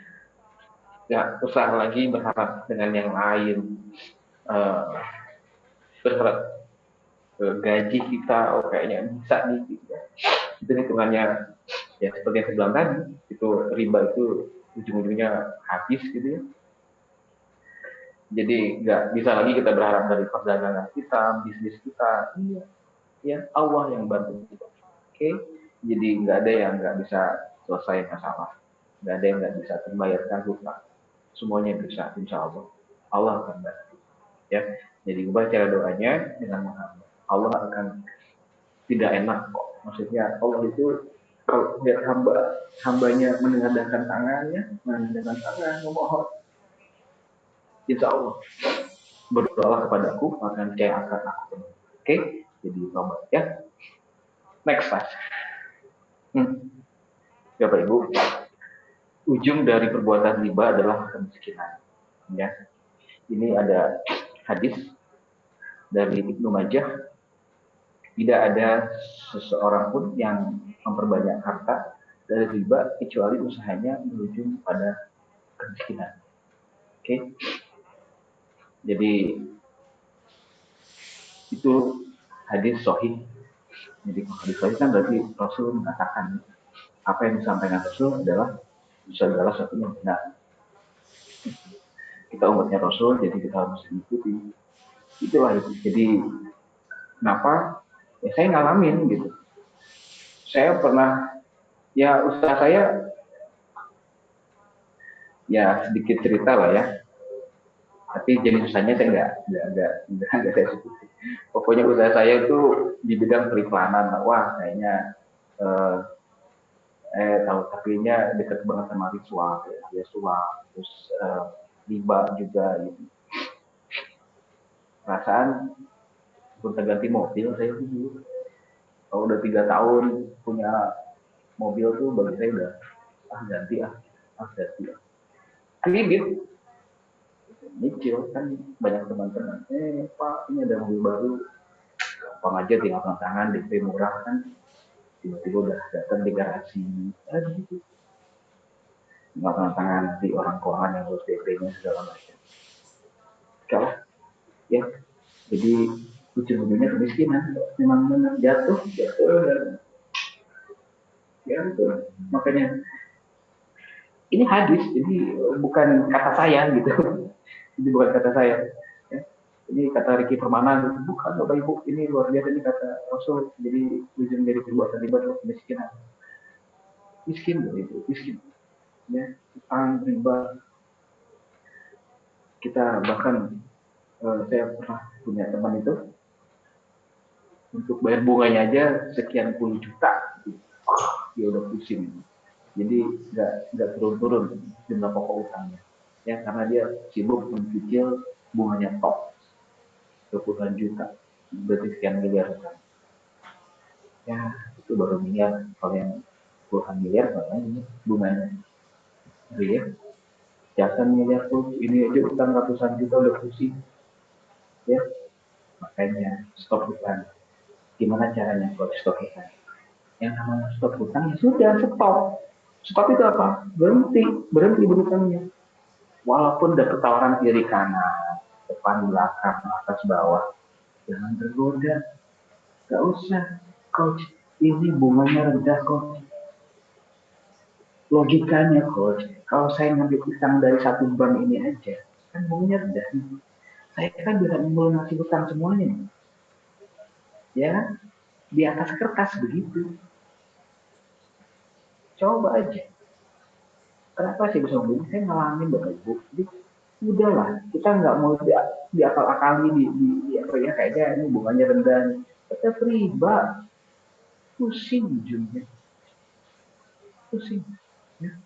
Gak usah lagi berharap dengan yang lain. Berharap gaji kita, oh kayaknya bisa nih. Gitu. Itu hitungannya, ya seperti yang saya bilang tadi, itu riba itu ujung-ujungnya habis gitu ya. Jadi nggak bisa lagi kita berharap dari perdagangan kita, bisnis kita. Iya, ya Allah yang bantu kita. Oke, jadi nggak ada yang nggak bisa selesai masalah, nggak ada yang nggak bisa terbayarkan hutang. Semuanya bisa, insya Allah. Allah akan bantu. Ya, jadi ubah cara doanya dengan menghamba. Allah akan tidak enak kok. Maksudnya Allah itu kalau lihat hambanya menengadahkan tangannya, memohon, insya Allah berdoa kepadaku akan saya akan aku penuhi. Oke, jadi tobat ya. Next slide. Bapak Ibu, ujung dari perbuatan riba adalah kemiskinan. Ya, ini ada hadis dari Ibnu Majah. Tidak ada seseorang pun yang memperbanyak harta dari riba kecuali usahanya menuju pada kemiskinan. Oke. Jadi itu hadis sahih. Jadi hadis sahih kan berarti Rasul mengatakan apa yang disampaikan Rasul adalah satunya benar. Kita umatnya Rasul, jadi kita harus ikuti. Itulah itu. Jadi kenapa? Ya saya ngalamin gitu. Saya pernah, ya usaha saya, ya sedikit cerita lah ya. Tapi jenis usahanya saya nggak saya sebutin. Pokoknya usaha saya itu di bidang periklanan. Wah, kayaknya tahu tapinya dekat banget sama ritual, ya suap, terus riba juga gitu. Perasaan gonta ganti mobil saya dulu. Kalau udah 3 tahun punya mobil tuh bagi saya udah ganti. Kredit nyicil kan banyak teman-teman. Pak ini ada mobil baru, gampang aja tinggal tangan DP murah kan. Tiba-tiba udah datang di garasi, gitu. Tinggal tangan di orang keuangan yang harus DP-nya segala macam. Kalau ya, jadi ujung-ujungnya kemiskinan. Memang benar jatuh dan ya itu. Makanya ini hadis, jadi bukan kata saya gitu. Ini bukan kata saya. Ya. Ini kata Ricky Permana, bukan Bapak Ibu, ini luar biasa, ini kata Rasul. Jadi ujung dari perbuatan riba adalah kemiskinan. miskin loh itu, miskin. Ya, utang riba, kita bahkan saya pernah punya teman itu untuk bayar bunganya aja sekian puluh juta, dia udah pusing. Jadi nggak turun-turun jumlah pokok utangnya, ya karena dia sibuk mencicil bunganya top 20 juta, berarti sekian miliar. Ya itu baru miliar, kalau yang puluhan miliar makanya bunganya. Jadi ya, jasa miliar tuh ini aja utang ratusan juta udah pusing, ya makanya stop utang. Gimana caranya kalau stop utang? Yang namanya stop utang ya sudah stop. Stop itu apa? Berhenti berhutangnya. Walaupun ada tawaran kiri kanan, depan belakang, atas bawah, jangan tergoda. Gak usah, coach. Ini bunganya rendah, coach. Logikanya, coach. Kalau saya ngambil utang dari satu bank ini aja, kan bunganya rendah. Saya kan bisa melunasi utang semuanya. Ya, di atas kertas begitu. Coba aja. Kenapa sih bisa begini? Saya ngalamin Bapak Ibu. Jadi, udahlah, kita nggak mau di akal-akali di apa ya kayaknya ini bunganya rendah. Tetap riba, pusing ujungnya, pusing. Ya.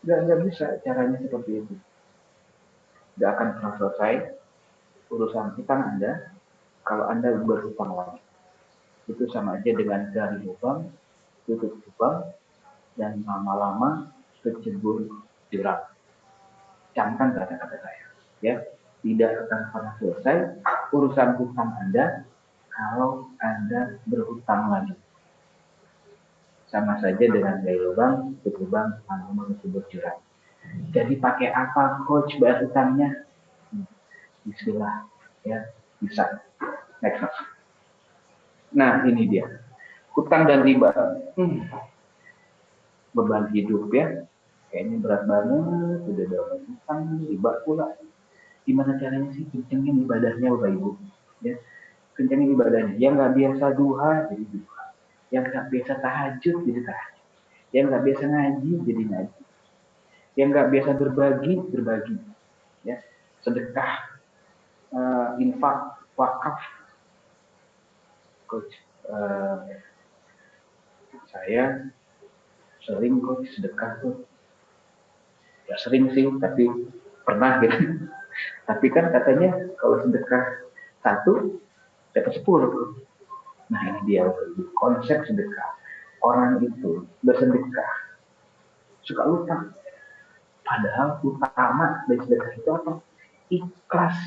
Nggak bisa caranya seperti itu. Nggak akan pernah selesai urusan utang Anda kalau Anda berhutang lagi. Itu sama aja dengan gali lubang, tutup lubang, dan lama-lama tercebur jurang. Camkan kata-kata saya. Ya, tidak akan pernah selesai urusan hutang Anda kalau Anda berhutang lagi. Sama saja dengan gali lubang, tutup lubang, lama-lama tercebur jurang. Jadi pakai apa coach bayar hutangnya? Bismillah, ya bisa. Next. Nah ini dia, hutang dan riba. Beban hidup ya, kayaknya berat banget. Udah dapat hutang, riba pula. Gimana caranya sih kencengin ibadahnya Bapak Ibu? Ya, kencengin ibadahnya. Yang nggak biasa duha jadi duha, yang nggak biasa tahajud jadi tahajud, yang nggak biasa ngaji jadi ngaji, yang nggak biasa berbagi, ya sedekah, infak, wakaf. Coach, saya sering kok sedekah tuh, ya sering sih tapi pernah gitu. Tapi kan katanya kalau sedekah satu dapat 10. Nah ini dia konsep sedekah. Orang itu bersedekah suka utang, padahal utama dari sedekah itu apa? Ikhlas.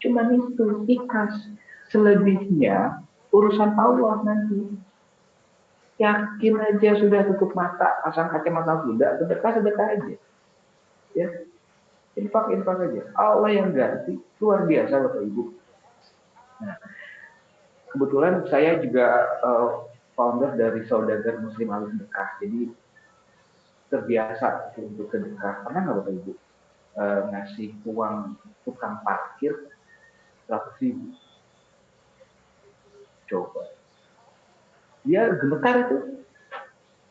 Cuman itu ikhlas. Selebihnya urusan Allah nanti. Yakin aja sudah tutup mata, pasang kacamata kuda, sedekah aja. Ya, infak aja. Allah yang ganti, luar biasa Bapak Ibu. Nah, kebetulan saya juga founder dari Saudagar Muslim Al Sedekah, jadi terbiasa untuk sedekah. Pernah nggak Bapak Ibu ngasih uang tukang parkir 100.000? Coba. Dia gemetar itu.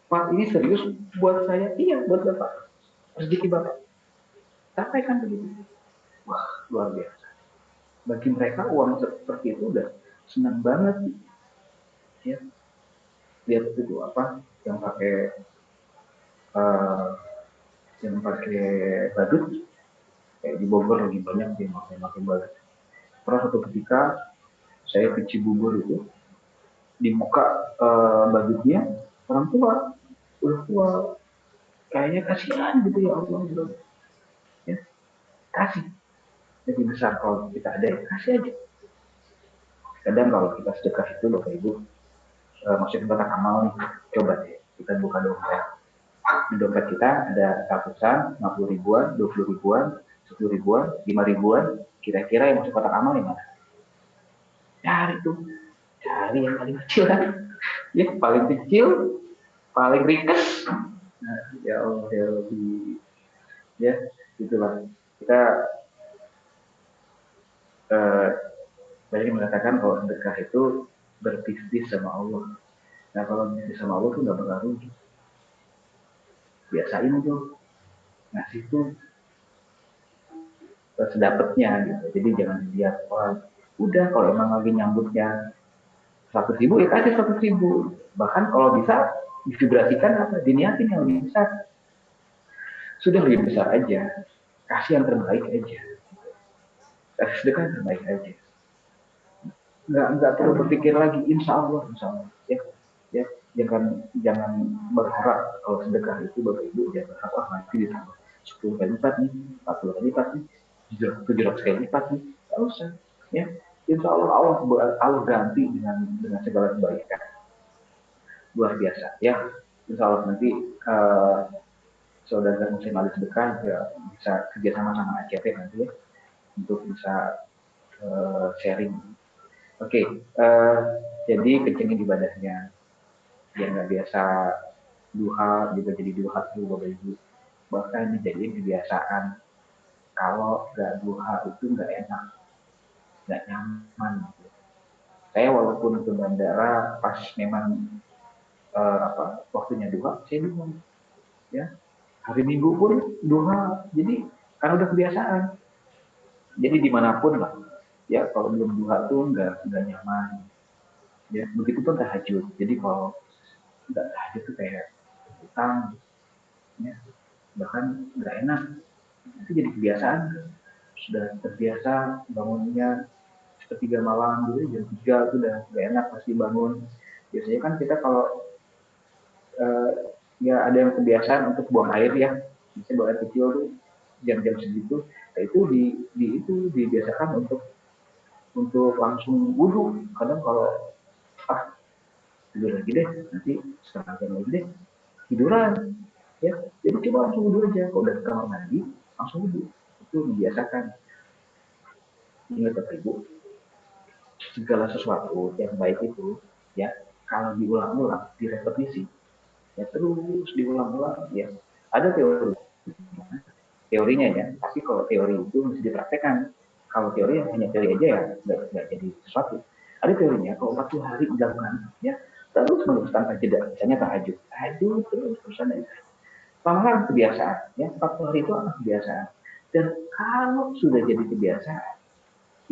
Pak, ini serius buat saya? Iya, buat Bapak. Rezeki Bapak. Sampaikan begitu. Wah, luar biasa. Bagi mereka uang seperti itu udah senang banget. Ya, lihat itu apa yang pakai uh, badut, kayak di Bogor lagi banyak yang pakai badut. Pernah satu ketika saya ke Cibubur itu, di muka badutnya orang tua, udah tua, kayaknya kasihan gitu ya Allah gitu. Ya, kasih. Lebih besar kalau kita ada ya kasih aja. Kadang kalau kita sedekah itu Bapak Ibu, maksudnya kotak amal nih, coba deh kita buka dompet. Di dompet kita ada ratusan, 50 ribuan, 20 ribuan, 10 ribuan, 5 ribuan, kira-kira yang masuk kotak amal yang mana? Cari tuh, cari yang paling kecil kan? Ya paling kecil, paling ringkas. Nah, ya Allah ya Rabbi, ya itulah kita banyak mengatakan kalau sedekah itu berbisnis sama Allah. Nah kalau bisnis sama Allah itu nggak bakal rugi. biasain tuh ngasih tuh sedapatnya gitu. Jadi jangan dilihat, wah udah kalau emang lagi nyambutnya 100.000 ya kasih 100.000. Bahkan kalau bisa divibrasikan apa, diniatin yang lebih besar. Sudah lebih besar aja, kasih yang terbaik aja, kasih sedekah yang terbaik aja. Nggak perlu berpikir lagi, insya Allah ya, ya jangan berharap kalau sedekah itu Bapak Ibu jangan berharap nanti ditambah 10 kali lipat nih, 40 kali lipat nih, 700 kali lipat nih, nggak usah ya. Insya Allah Allah ganti dengan segala kebaikan luar biasa ya. Insya Allah nanti saudara muslim ahli sedekah ya bisa kerjasama sama ACT nanti ya untuk bisa sharing. Oke, jadi kencengin ibadahnya. Yang nggak biasa duha juga jadi duha dulu Bapak Ibu. Bahkan dijadiin kebiasaan. Kalau nggak duha itu nggak enak, nggak nyaman. Saya walaupun ke bandara pas memang waktunya duha, saya bingung. Ya, hari Minggu pun duha. Jadi karena udah kebiasaan. Jadi dimanapun lah. Ya kalau belum duha tuh nggak nyaman. Ya begitu pun tahajud. Jadi kalau nggak tahajud tuh kayak utang, ya bahkan nggak enak. Itu jadi kebiasaan. Sudah terbiasa bangunnya sepertiga malam gitu, jam 3 itu udah nggak enak pasti bangun. Biasanya kan kita kalau ya ada yang kebiasaan untuk buang air ya, misalnya buang air kecil tuh jam-jam segitu, nah itu itu dibiasakan untuk langsung wudhu. Kadang kalau tidur lagi deh, nanti setengah jam lagi deh tiduran ya. Jadi coba langsung wudhu aja, kalau udah ke kamar mandi langsung wudhu. Itu membiasakan. Ingat Bapak Ibu, segala sesuatu yang baik itu ya kalau diulang-ulang, direpetisi ya terus diulang-ulang ya. Ada teorinya ya, tapi kalau teori itu mesti dipraktekkan. Kalau teori yang hanya teori aja ya nggak jadi sesuatu. Ada teorinya kalau 40 hari dilakukan ya terus menerus tanpa jeda, misalnya tahajud terus-terusan aja. Lama-lama kebiasaan ya, 40 hari itu akan kebiasaan. Dan kalau sudah jadi kebiasaan,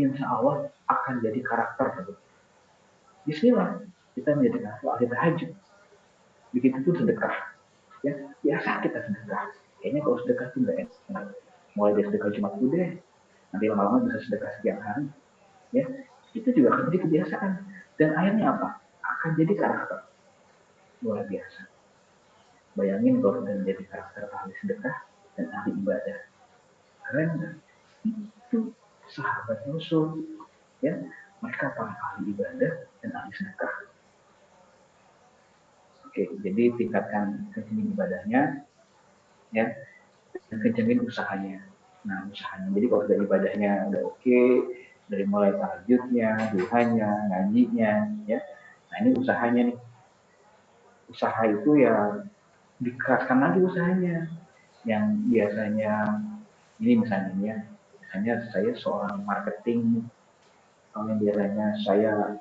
insya Allah akan jadi karakter. Bismillah, kita menjadi karakter ahli tahajud. Begitu pun sedekah. Ya, biasa kita sedekah. Kayaknya kalau sedekah itu nggak enak. Mulai dari sedekah Jumat dulu deh. Nanti lama-lama bisa sedekah setiap hari. Ya, itu juga akan jadi kebiasaan. Dan akhirnya apa? Akan jadi karakter. Luar biasa. Bayangin kalau sudah menjadi karakter ahli sedekah dan ahli ibadah. Keren kan? Itu sahabat Rasul. Ya, mereka para ahli ibadah dan ahli sedekah. Oke, jadi tingkatkan kencengin ibadahnya, ya, dan kencengin usahanya. Nah, usahanya. Jadi kalau sudah ibadahnya udah oke, dari mulai tahajudnya, duhanya, ngajinya, ya. Nah ini usahanya nih. Usaha itu ya dikeraskan lagi usahanya. Yang biasanya ini misalnya ya, misalnya saya seorang marketing, kalau yang biasanya saya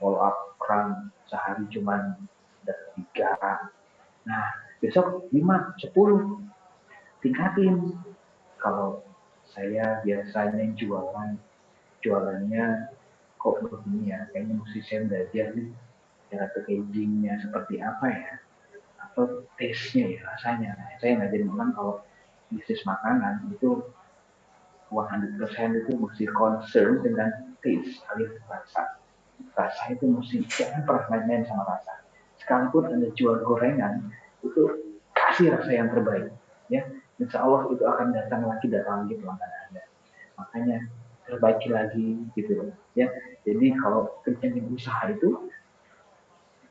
follow up orang sehari cuma dapat 3. Nah, besok 5, 10 tingkatin. Kalau saya biasanya jualannya kok begini ya, kayaknya mesti saya belajar nih cara packagingnya seperti apa ya, atau taste-nya ya, rasanya. Nah, saya ngajarin orang kalau bisnis makanan itu 100% itu mesti concern dengan taste alias rasa. Rasa itu mesti jangan pernah main-main sama rasa. Sekalipun Anda jual gorengan, itu kasih rasa yang terbaik. Ya, insya Allah itu akan datang lagi pelanggan Anda. Makanya perbaiki lagi gitu ya. Jadi kalau kencengin usaha itu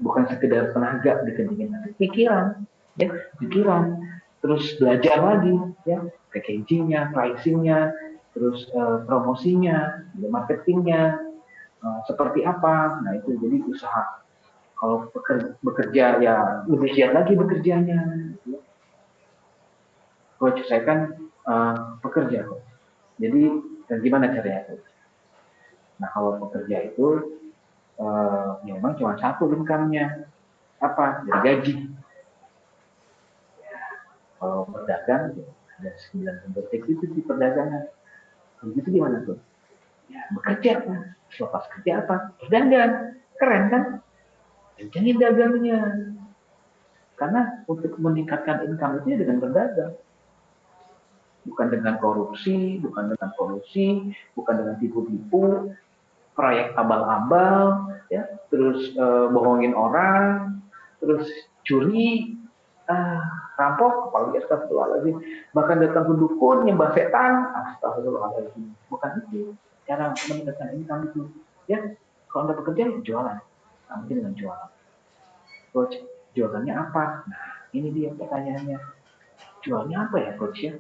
bukan sekedar tenaga dikencengin, tapi pikiran, ya pikiran. Terus belajar lagi, ya packagingnya, pricingnya, terus promosinya, marketingnya, seperti apa. Nah itu jadi usaha. Kalau bekerja ya lebih giat lagi bekerjanya. Coach saya kan pekerja kok. Jadi gimana caranya? Nah kalau pekerja itu ya memang cuma satu income-nya, apa? Dari gaji. Kalau berdagang ada 9 detik itu di perdagangan. Begitu gimana tuh? Ya bekerja kan. Lepas kerja apa? Berdagang. Keren kan? Kencangin dagangnya. Karena untuk meningkatkan income itu ya dengan berdagang. Bukan dengan korupsi, bukan dengan kolusi, bukan dengan tipu-tipu, proyek abal-abal, ya, terus bohongin orang, terus curi, rampok, apalagi astagfirullahaladzim, bahkan datang ke dukun nyembah setan, astagfirullahaladzim. Bukan itu cara meningkatkan income itu. Ya, kalau anda bekerja jualan, mungkin dengan jualan. Coach, jualannya apa? Nah, ini dia pertanyaannya. Jualnya apa ya, coach ya?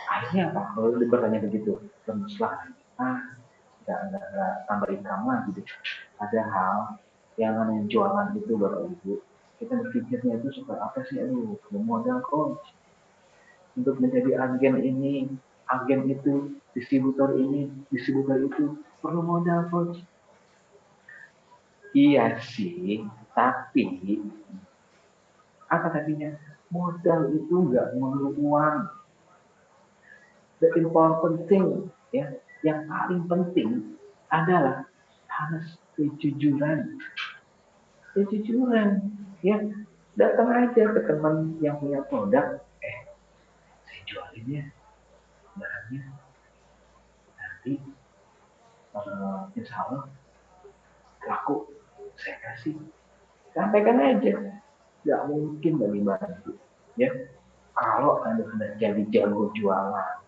Akhirnya apa? Kalau bertanya begitu, lemes lah. Nggak tambah income lagi gitu. Padahal yang namanya jualan itu Bapak Ibu, kita berpikirnya itu seperti apa sih? Aduh, perlu modal coach. Untuk menjadi agen ini, agen itu, distributor ini, distributor itu, perlu modal coach. Iya sih, tapi apa tadinya? Modal itu nggak melulu uang. The important thing, ya, yang paling penting adalah harus kejujuran. Kejujuran, ya, datang aja ke teman yang punya produk, saya jualin ya barangnya, nanti insya Allah laku, saya kasih. Sampaikan aja, nggak mungkin nggak dibantu, ya. Kalau anda sudah jadi jago jualan,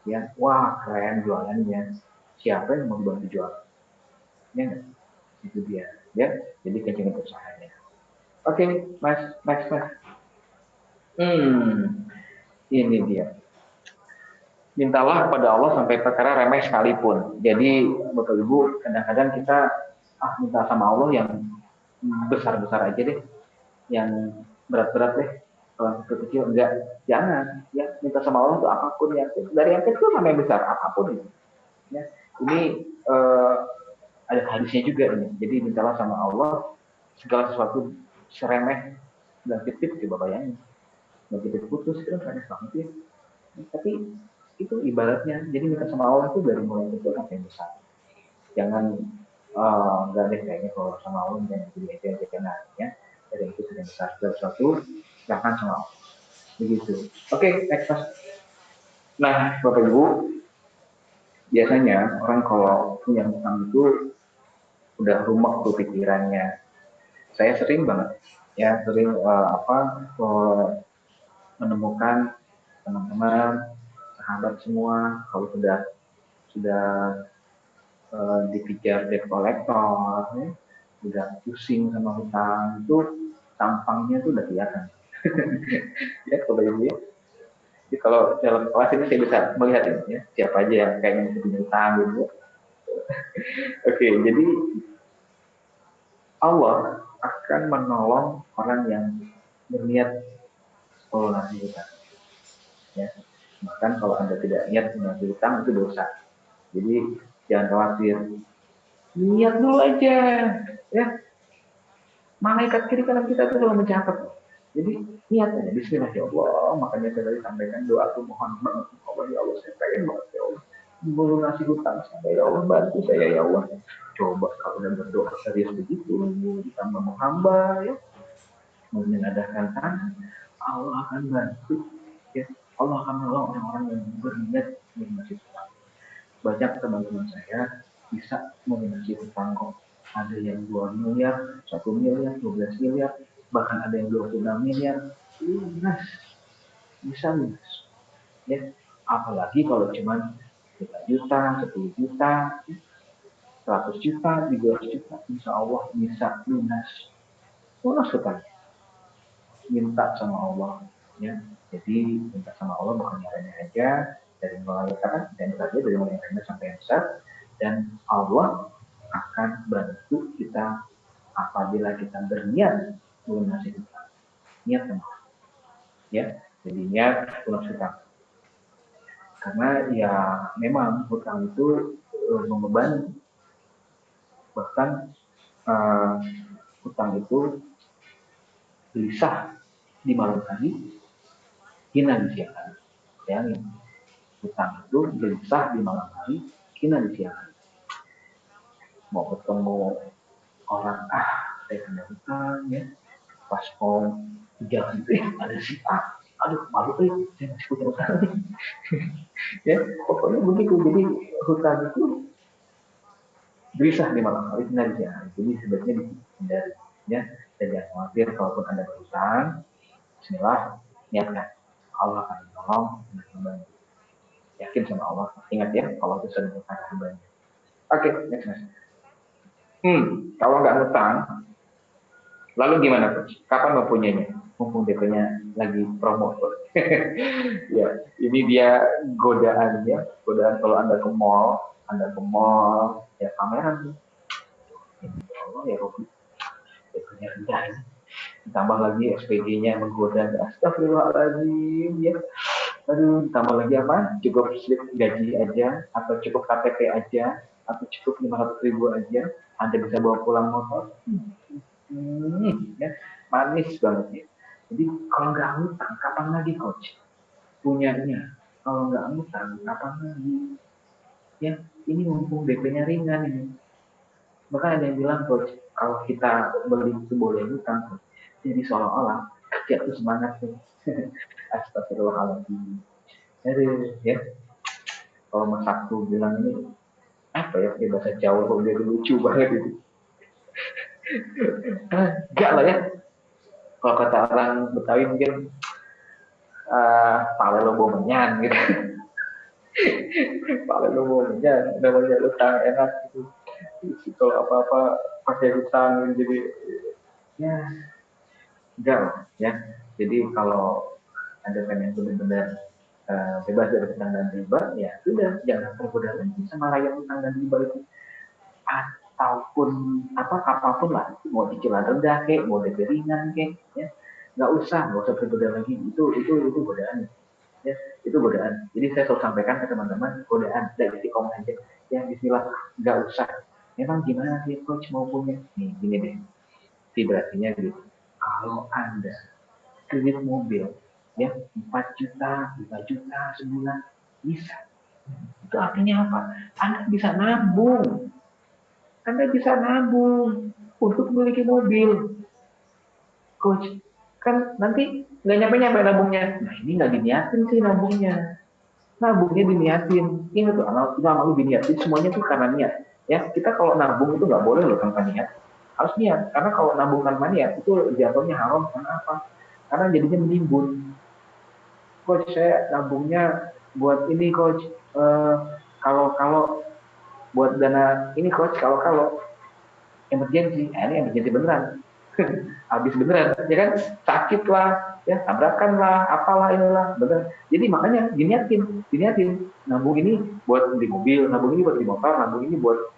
ya, wah keren jualannya, siapa yang mau bantu jualan? Ya nggak? Itu dia, ya. Jadi kencangin usahanya. Oke, Mas. Ini dia. Mintalah kepada Allah sampai perkara remeh sekalipun. Jadi Bapak Ibu, kadang-kadang kita minta sama Allah yang besar-besar aja deh, yang berat-berat deh. Kalau kecil enggak, jangan. Ya, minta sama Allah itu apapun yang dari yang kecil sampai yang besar, apapun itu. Ya, ini ada hadisnya juga ini. Jadi mintalah sama Allah segala sesuatu seremeh dan titip, coba bayangin. Begitu putus itu kan banget ya. Tapi itu ibaratnya, jadi minta sama Allah itu dari mulai kecil sampai besar. Jangan nggak deh kayaknya kalau sama Allah jangan jadi aja kena ya. Dari itu sudah besar sesuatu, silahkan sama Allah. Begitu. Oke, next Mas. Nah, Bapak Ibu, biasanya orang kalau punya hutang itu udah rumek tuh pikirannya. Saya sering banget ya, sering menemukan teman-teman, sahabat semua kalau sudah dikejar debt collector, ya, udah pusing sama hutang itu tampangnya tuh udah kelihatan. Ya kalau ini, jadi kalau dalam kelas ini saya bisa melihat ini ya, siapa aja yang kayaknya punya hutang gitu. Oke, jadi Allah akan menolong orang yang berniat melunasi hutang. Ya, bahkan kalau Anda tidak niat melunasi hutang itu dosa. Jadi jangan khawatir, niat dulu aja, ya. Malaikat kiri kanan kita tuh kalau mencatat. Jadi niat aja, Bismillah ya Allah. Makanya saya tadi sampaikan doa aku mohon banget Allah, ya Allah, saya pengen banget ya Allah melunasi hutang saya, ya Allah bantu saya ya Allah. Coba kalau udah berdoa serius begitu, ditambah menghamba ya, menyenadahkan tangan, Allah akan bantu ya. Allah akan menolong orang-orang yang berniat melunasi hutang. Banyak teman-teman saya bisa melunasi hutang kok. Ada yang 2 miliar, 1 miliar, 12 miliar, bahkan ada yang 26 miliar, lunas, bisa lunas. Ya, apalagi kalau cuma 5 juta, 10 juta, 100 juta, 300 juta, insya Allah bisa lunas. Lunas hutang. Minta sama Allah. Ya. Jadi minta sama Allah bukan nyaranya aja, dari mulai kata dan saja dari mulai yang sampai yang besar, dan Allah akan bantu kita apabila kita berniat melunasi hutang. Niat sama, ya. Jadi niat lunas hutang. Karena ya memang hutang itu membebani. Bahkan hutang itu gelisah di malam hari, hina di siang hari. Bayangin, hutang itu gelisah di malam hari, hina di siang hari. Mau ketemu orang, saya kena hutang ya, pas mau jalan, ada si aduh malu saya masih punya hutang nih. Ya, pokoknya begitu. Jadi hutang itu gelisah di malam hari, hina di siang hari. Jadi sebaiknya dihindari. Ya, dan jangan khawatir kalaupun ada hutang, bismillah, niatkan. Allah akan menolong dan membantu. Yakin sama Allah. Ingat ya, Allah itu sering hutang membantu. Oke, next. Kalau nggak ngutang, lalu gimana coach? Kapan mau punyanya? Mumpung DP-nya lagi promo. Ya, ini dia godaan ya. Godaan kalau Anda ke mall, ya pameran. Ya Allah ya Robi, DP-nya rendah ini. Ditambah lagi SPG-nya menggoda. Astagfirullahaladzim ya. Aduh, ditambah lagi apa? Cukup slip gaji aja, atau cukup KTP aja, atau cukup 500.000 aja, Anda bisa bawa pulang motor. Ya, manis banget ya. Jadi kalau nggak ngutang, kapan lagi coach? Punyanya. Kalau nggak ngutang, kapan lagi? Ya, ini mumpung DP-nya ringan ini. Bahkan ada yang bilang coach, kalau kita beli itu boleh ngutang, coach. Jadi seolah-olah kerja itu semangat tuh. Astagfirullahaladzim. Jadi ya, kalau Mas Sabtu bilang ini apa ya, bahasa Jawa kok dia lucu banget itu. Enggak lah ya. Kalau kata orang Betawi mungkin pale lobo menyan gitu. Pale lobo menyan, namanya utang enak gitu. Kalau apa-apa pakai hutang jadi ya enggak lah ya. Jadi kalau Anda pengen benar-benar bebas dari hutang dan riba, ya sudah, jangan tergoda lagi sama raya hutang dan riba itu. Ataupun apapun lah, mau cicilan rendah kek, mau DP ringan kek, ya nggak usah tergoda lagi. Itu godaan, ya itu godaan. Jadi saya selalu sampaikan ke teman-teman, godaan dari istiqomah aja. Ya Bismillah, nggak usah. Memang gimana sih coach mau punya? Nih gini deh, vibrasinya gitu. Kalau Anda kredit mobil, ya 4 juta, 5 juta sebulan bisa. Itu artinya apa? Anda bisa nabung. Anda bisa nabung untuk memiliki mobil. Coach, kan nanti nggak nyampe-nyampe nabungnya. Nah ini nggak diniatin sih nabungnya. Nabungnya diniatin. Ini tuh amal diniatin, semuanya tuh karena niat. Ya, kita kalau nabung itu nggak boleh loh tanpa niat. Harus niat. Karena kalau nabung tanpa niat itu jatuhnya haram. Karena apa? Karena jadinya menimbun. Coach, saya nabungnya buat ini coach. Kalau buat dana ini coach, kalau emergency, ini emergency beneran. Habis beneran, ya kan? Sakit lah, ya tabrakan lah, apalah inilah, bener. Jadi makanya diniatin. Nabung ini buat beli mobil, nabung ini buat beli motor, nabung ini buat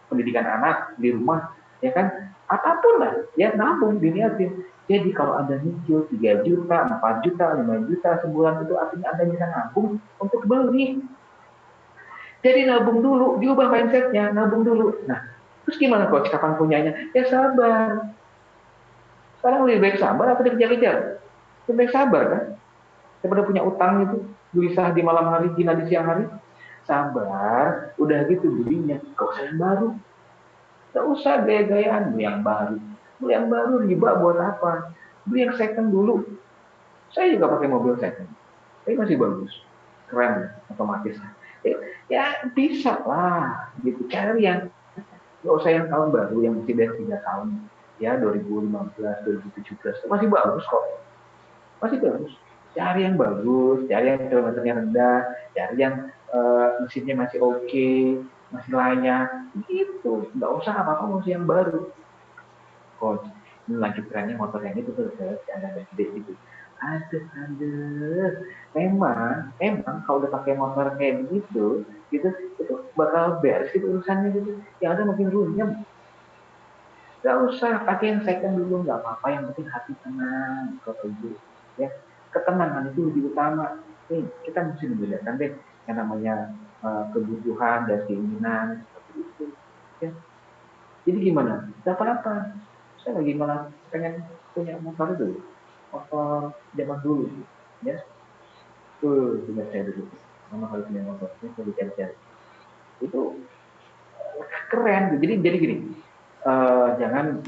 pendidikan anak di rumah, ya kan? Apapun lah, ya nabung diniatin. Jadi kalau Anda nyicil 3 juta, 4 juta, 5 juta sebulan itu artinya Anda bisa nabung untuk beli. Jadi nabung dulu, diubah mindsetnya, nabung dulu. Nah, terus gimana coach? Kapan punyanya? Ya sabar. Sekarang lebih baik sabar atau dikejar-kejar? Lebih baik sabar kan? Daripada punya utang itu, gelisah di malam hari, gina di siang hari. Sabar, udah gitu belinya. Gak usah yang baru. Gak usah gaya-gayaan, beli yang baru. Beli yang baru riba buat apa? Beli yang second dulu. Saya juga pakai mobil second. Tapi masih bagus. Keren, otomatis. Ya bisa lah, gitu. Cari yang, gak usah yang tahun baru, yang masih dari 3 tahun. Ya 2015, 2017 masih bagus kok, masih bagus. Cari yang bagus, cari yang kilometernya rendah, cari yang mesinnya masih oke, masih layak, gitu. Nggak usah apa-apa masih yang baru. Coach, ini lagi trennya motor yang itu tuh, ada gede gitu. Aduh, memang kalau udah pakai motor kayak gitu, itu bakal beres itu urusannya gitu. Yang ada makin runyam. Gak usah pakai yang second dulu, nggak apa-apa, yang penting hati tenang kalau ibu ya. Ketenangan itu lebih utama. Kita mesti membedakan deh yang namanya kebutuhan dan keinginan seperti itu ya. Jadi gimana? Gak apa-apa, saya lagi malah pengen punya motor itu, motor zaman dulu ya. Dengar saya dulu. Mama kalau punya motor, saya dicari-cari. Itu keren. Jadi gini, jangan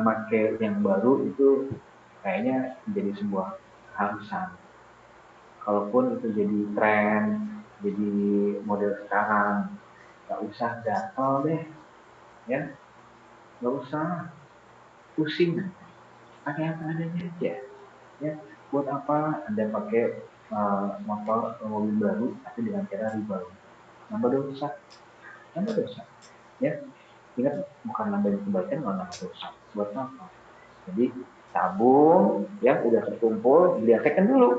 pakai yang baru itu kayaknya jadi sebuah keharusan. Kalaupun itu jadi tren, jadi model sekarang, nggak usah gatel deh, ya, nggak usah pusing, pakai apa adanya aja, ya. Buat apa Anda pakai motor atau mobil baru tapi dengan cara riba? Nambah dosa, nambah dosa, ya. Ingat, bukan nambahin kebaikan, malah nambah dosa. Buat apa? Jadi tabung, ya, udah terkumpul, dilihat second dulu.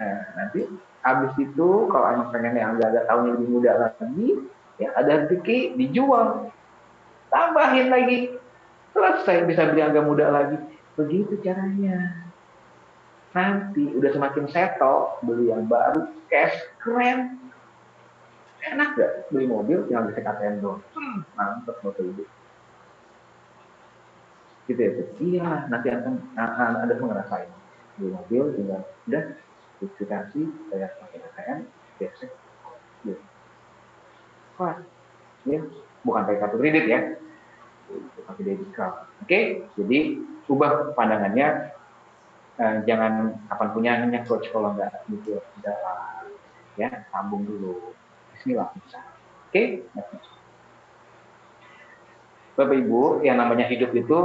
Nah, nanti habis itu kalau emang pengen yang agak-agak tahun yang lebih muda lagi, ya ada rezeki dijual, tambahin lagi, selesai, bisa beli agak muda lagi. Begitu caranya. Nanti udah semakin settle, beli yang baru, cash, keren. Enak gak beli mobil yang bisa KTM doang? Mantep motor itu. Gitu ya, iya, nanti Anda semua ngerasain. Beli mobil, tinggal udah, justifikasi, bayar pakai KTM, gesek, ya. Wah, ya, bukan pakai kartu kredit ya, pakai debit card. Oke, jadi ubah pandangannya. Jangan kapan punyanya coach kalau nggak gitu, udah, ya, sambung dulu. Bismillah bisa. Oke, Bapak Ibu, yang namanya hidup itu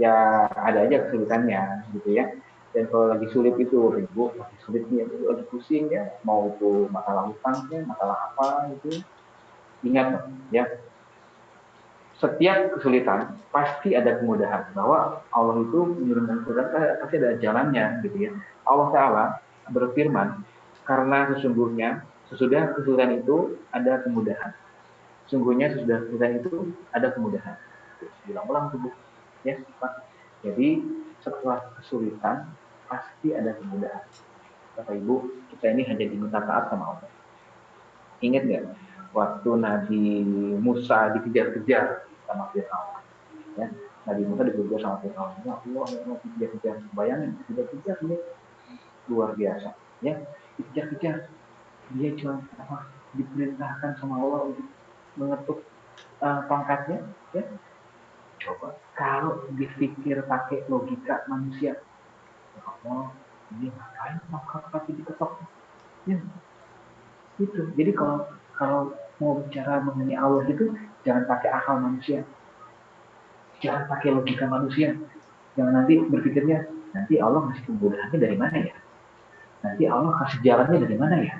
ya ada aja kesulitannya gitu ya. Dan kalau lagi sulit itu, Ibu lagi sulit nih, lagi pusing ya, mau itu masalah utang ya, masalah apa itu, ingat ya, setiap kesulitan pasti ada kemudahan, bahwa Allah itu menurunkan kesulitan pasti ada jalannya gitu ya. Allah Ta'ala berfirman, karena sesungguhnya sesudah kesulitan itu ada kemudahan. Sungguhnya sesudah kesulitan itu ada kemudahan. Ulang-ulang tubuh ya, Pak. Jadi setelah kesulitan pasti ada kemudahan. Bapak Ibu, kita ini hanya diminta taat sama Allah. Ingat nggak waktu Nabi Musa dikejar-kejar sama Fir'aun, ya, Nabi Musa dikejar sama Fir'aun, ya Allah, dikejar-kejar, bayangin, dikejar-kejar ini luar biasa, ya, dikejar-kejar, dia cuma diperintahkan sama Allah untuk mengetuk pangkatnya, ya. Coba kalau dipikir pakai logika manusia, ya Allah, ini ngapain pangkat diketok, ya, itu. Jadi kalau mau bicara mengenai Allah itu, jangan pakai akal manusia, jangan pakai logika manusia. Jangan nanti berpikirnya, nanti Allah ngasih kemudahannya dari mana ya? Nanti Allah kasih jalannya dari mana ya?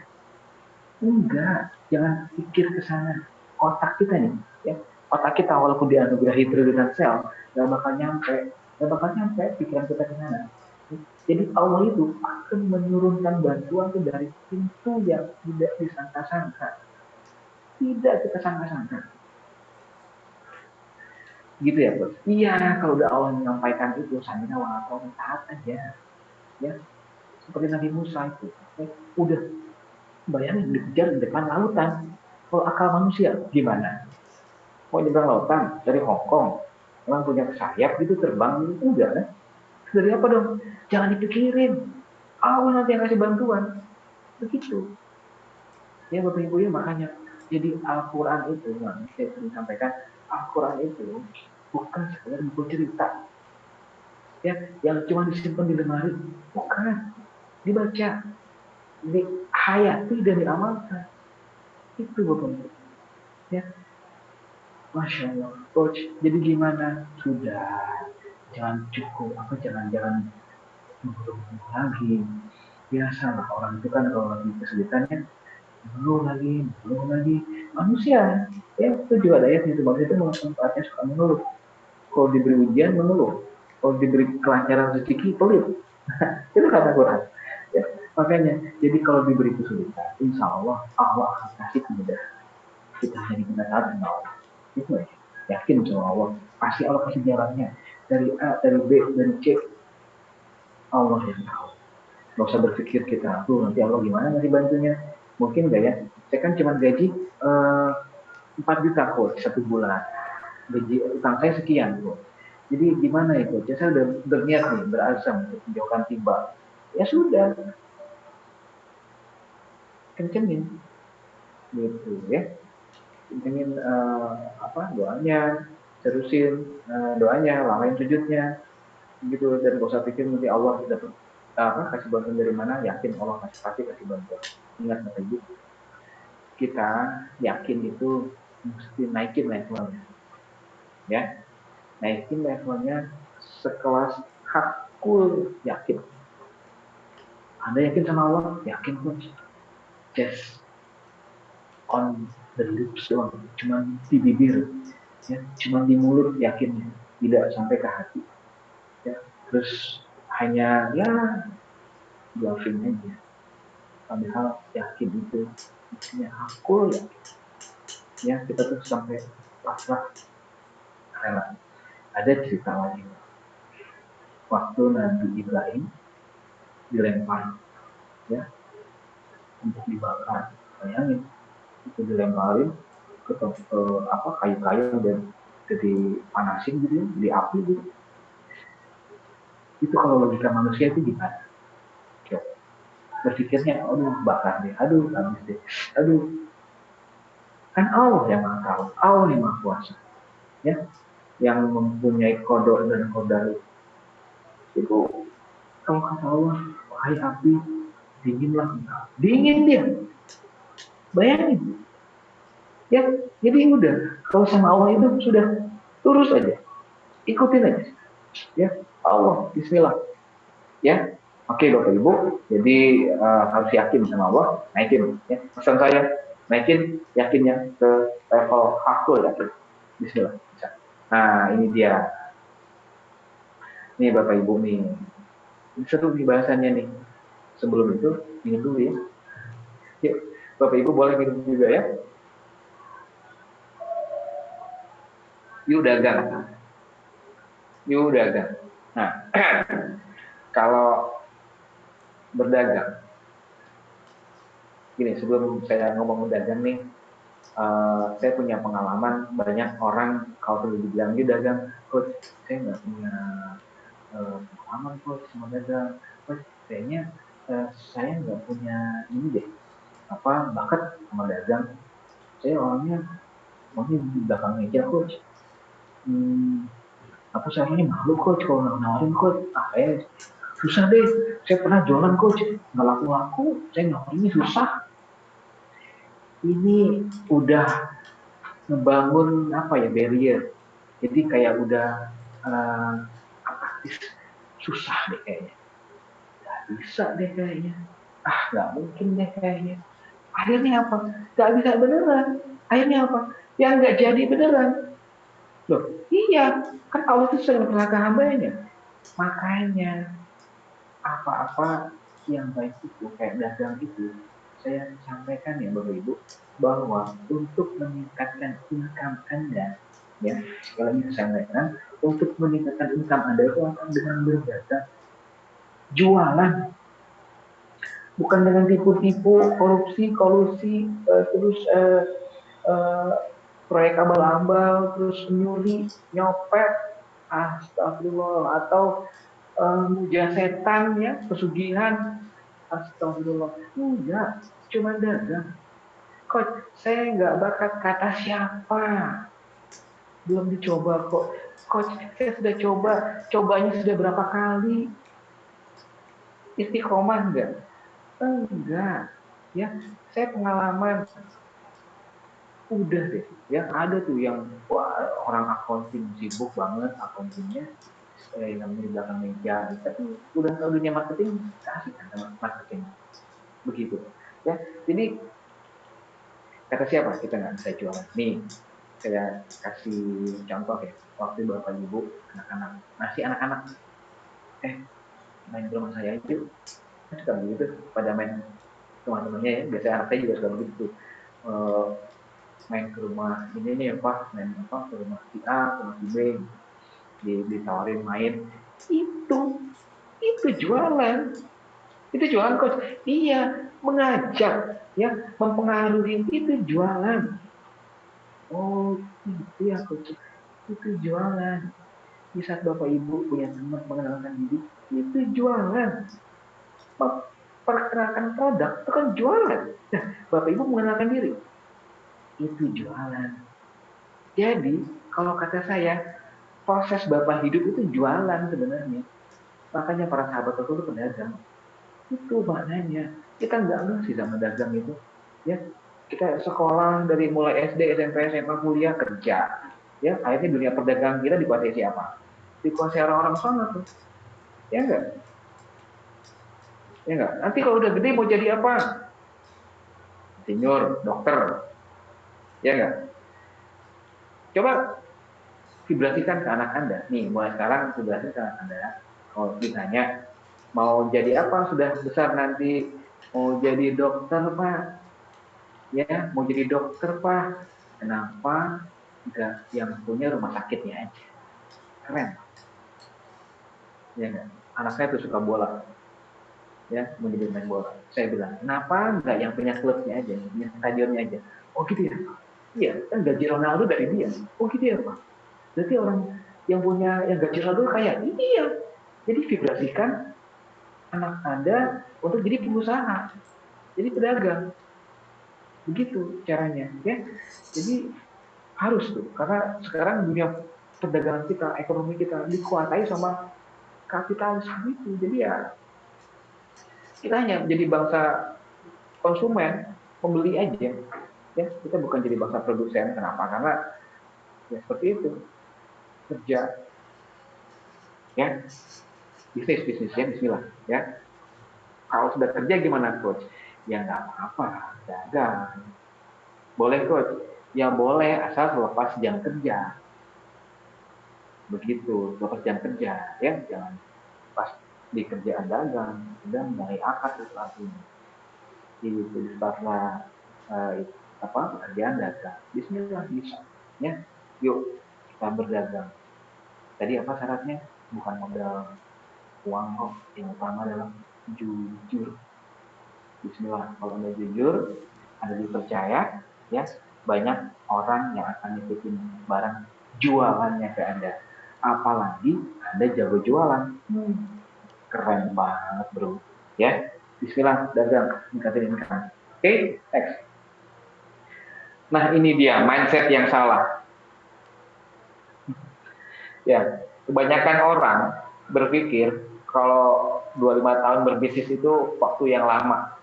Enggak, jangan pikir ke sana. Otak kita nih, ya, otak kita walaupun dianugerahi triliunan sel, nggak bakal nyampe pikiran kita ke sana. Jadi Allah itu akan menurunkan bantuan itu dari pintu yang tidak disangka-sangka, tidak kita sangka-sangka. Gitu ya, Bos? Iya, kalau udah Allah menyampaikan itu, saya awal taat aja, ya. Seperti Nabi Musa itu, ya, udah bayangin dikejar di depan lautan. Kalau akal manusia gimana? Mau nyebrang lautan dari Hong Kong, orang punya sayap gitu terbang gitu, udah kan? Dari apa dong? Jangan dipikirin, Allah nanti yang kasih bantuan. Begitu. Ya Bapak Ibu ya, makanya jadi Al-Quran itu, saya sering sampaikan, Al-Quran itu bukan sekedar buku cerita, ya, yang cuma disimpan di lemari, bukan, dibaca, dihayati dan diamalkan. Itu Bapak Ibu, ya. Masya Allah, Coach. Jadi gimana? Sudah, jangan cukup, jangan mengeluh lagi. Biasa lah, orang itu kan kalau lagi kesulitannya mengeluh lagi. Manusia, ya, itu juga ada ayat itu, manusia itu tempatnya suka mengeluh. Kalau diberi ujian mengeluh, kalau diberi kelancaran rezeki pelit. Itu kata Quran. Ya, makanya, jadi kalau diberi kesulitan, insya Allah akan kasih kemudahan. Kita hanya diminta taat sama Allah. Itu aja. Yakin sama Allah, pasti Allah kasih jalannya. Dari A, dari B, dari C, Allah yang tahu. Gak usah berpikir kita, nanti Allah gimana ngasih bantunya. Mungkin gak ya, saya kan cuma gaji 4 juta kok 1 bulan. Gaji utang saya sekian kok. Jadi gimana ya Coach? Saya udah berniat nih, berazam untuk menjauhkan timbal. Ya sudah, kencengin gitu ya, kencengin doanya, terusin doanya, lamain sujudnya gitu, dan gak usah pikir nanti Allah dapat kasih bantuan dari mana, yakin Allah pasti kasih bantuan. Ingat Bapak Ibu, kita yakin itu mesti naikin levelnya ya, naikin levelnya sekelas hakul yakin. Anda yakin sama Allah? Yakin pun just on the lips doang, cuman di bibir ya, cuman di mulut yakinnya, tidak sampai ke hati ya. Terus hanya ya bluffing aja, padahal yakin itu maksudnya hakul yakin ya. Kita tuh sampai pasrah rela. Ada cerita lagi waktu Nabi Ibrahim dilempar ya untuk dibakar, bayangin itu dilemparin ke kayu-kayu dan jadi panasin gitu ya, di api gitu. Itu kalau logika manusia itu gimana? Coba berpikirnya, aduh bakar deh, aduh habis deh, aduh. Kan Allah yang maha tahu, Allah yang maha kuasa ya, yang mempunyai kodok dan kodar itu. Kalau kata Allah, wahai api, dinginlah engkau. Dingin dia, bayangin ya. Jadi udah, kalau sama Allah itu sudah lurus aja, ikutin aja ya. Allah, bismillah ya. Oke Bapak Ibu, jadi harus yakin sama Allah, naikin ya. Pesan saya, naikin yakinnya ke level hakul yakin. Bismillah. Nah ini dia, nih Bapak Ibu nih, seru nih bahasannya nih. Sebelum itu minum dulu ya. Yuk Bapak Ibu boleh minum juga ya. Yuk dagang. Nah kalau berdagang gini, sebelum saya ngomong dagang nih, saya punya pengalaman. Banyak orang kalau sudah dibilang dia dagang, coach saya nggak punya pengalaman coach sama dagang, coach kayaknya saya nggak punya ini deh, bakat sama dagang, saya orangnya maunya di belakang meja coach. Saya ini malu coach kalau nawarin coach, susah deh, saya pernah jualan coach nggak laku-laku, saya nawarinnya susah. Ini udah ngebangun barrier, jadi kayak udah apatis, susah deh kayaknya, nggak bisa deh kayaknya, nggak mungkin deh kayaknya. Akhirnya apa? Nggak bisa beneran. Akhirnya apa? Ya nggak jadi beneran. Loh, iya, kan Allah itu sering celaka hambanya. Makanya apa-apa yang baik itu kayak dagang itu, saya sampaikan ya Bapak Ibu, bahwa untuk meningkatkan income Anda, ya sekali lagi saya sampaikan, untuk meningkatkan income Anda itu akan dengan berdagang, jualan, bukan dengan tipu-tipu, kolusi, terus proyek abal-abal, terus nyuri, nyopet, astagfirullah, atau muja setan ya, pesugihan, astagfirullah. Enggak, cuma dagang. Coach, saya nggak bakat kata siapa, belum dicoba kok. Coach, saya sudah coba, cobanya sudah berapa kali, istiqomah enggak ya. Saya pengalaman udah deh ya, ada tuh yang orang accounting sibuk banget accountingnya, yang di belakang meja, tapi udah tahu dunia marketing, asik kan sama marketing begitu ya. Jadi kata siapa kita nggak bisa jualan. Nih saya kasih contoh ya, waktu Bapak Ibu anak-anak main ke rumah saya itu suka begitu, pada main teman-temannya ya, biasanya anak saya juga suka begitu, main ke rumah ini nih ke rumah si A, ke rumah si B, ditawarin main, itu jualan, coach. Iya, mengajak ya, mempengaruhi, itu jualan. Oh itu ya coach, itu jualan. Di saat Bapak Ibu punya teman mengenalkan diri, itu jualan. perkenalkan produk itu kan jualan. Nah, Bapak Ibu mengenalkan diri, itu jualan. Jadi kalau kata saya, proses Bapak hidup itu jualan sebenarnya. Makanya para sahabat itu pedagang. Itu maknanya. Kita nggak sih sama dagang itu. Ya, kita sekolah dari mulai SD, SMP, SMA, kuliah, kerja. Ya, akhirnya dunia perdagangan kita dikuasai siapa? Dikuasai orang-orang sana tuh. Ya enggak? Ya enggak? Nanti kalau udah gede mau jadi apa? Insinyur, dokter. Ya enggak? Coba vibrasikan ke anak Anda. Nih, mulai sekarang vibrasikan ke anak Anda. Kalau ditanya, mau jadi apa sudah besar nanti? Mau jadi dokter, Pak? Ya, mau jadi dokter, Pak. Kenapa enggak yang punya rumah sakitnya aja? Keren. Ya enggak? Anak saya tuh suka bola. Ya, mau jadi main bola. Saya bilang, kenapa enggak yang punya klubnya aja, punya stadionnya aja? Oh gitu ya? Iya, kan gaji Ronaldo dari dia. Oh gitu ya, Pak? Berarti orang yang punya yang gaji Ronaldo kayak iya. Jadi vibrasikan anak Anda untuk jadi pengusaha, jadi pedagang. Begitu caranya, ya. Jadi harus tuh, karena sekarang dunia perdagangan kita, ekonomi kita dikuasai sama kapitalis itu. Jadi ya kita hanya jadi bangsa konsumen, pembeli aja. Ya, kita bukan jadi bangsa produsen. Kenapa? Karena ya seperti itu kerja, ya bisnis ya Bismillah, ya. Kalau sudah kerja gimana coach? Ya nggak apa-apa, dagang. Boleh coach? Ya boleh, asal selepas jam kerja. Begitu, selepas jam kerja, ya jangan pas di kerjaan dagang, sudah mulai akad itu artinya. Gitu, setelah pekerjaan dagang. Bismillah bisa, ya. Yuk kita berdagang. Tadi apa syaratnya? Bukan modal uang kok, yang utama adalah jujur. Bismillah, kalau Anda jujur, Anda dipercaya, ya banyak orang yang akan ngikutin barang jualannya ke Anda. Apalagi Anda jago jualan, keren banget bro, ya. Bismillah, dagang, ningkatin income. Oke, next. Nah ini dia mindset yang salah. Ya, kebanyakan orang berpikir kalau 25 tahun berbisnis itu waktu yang lama.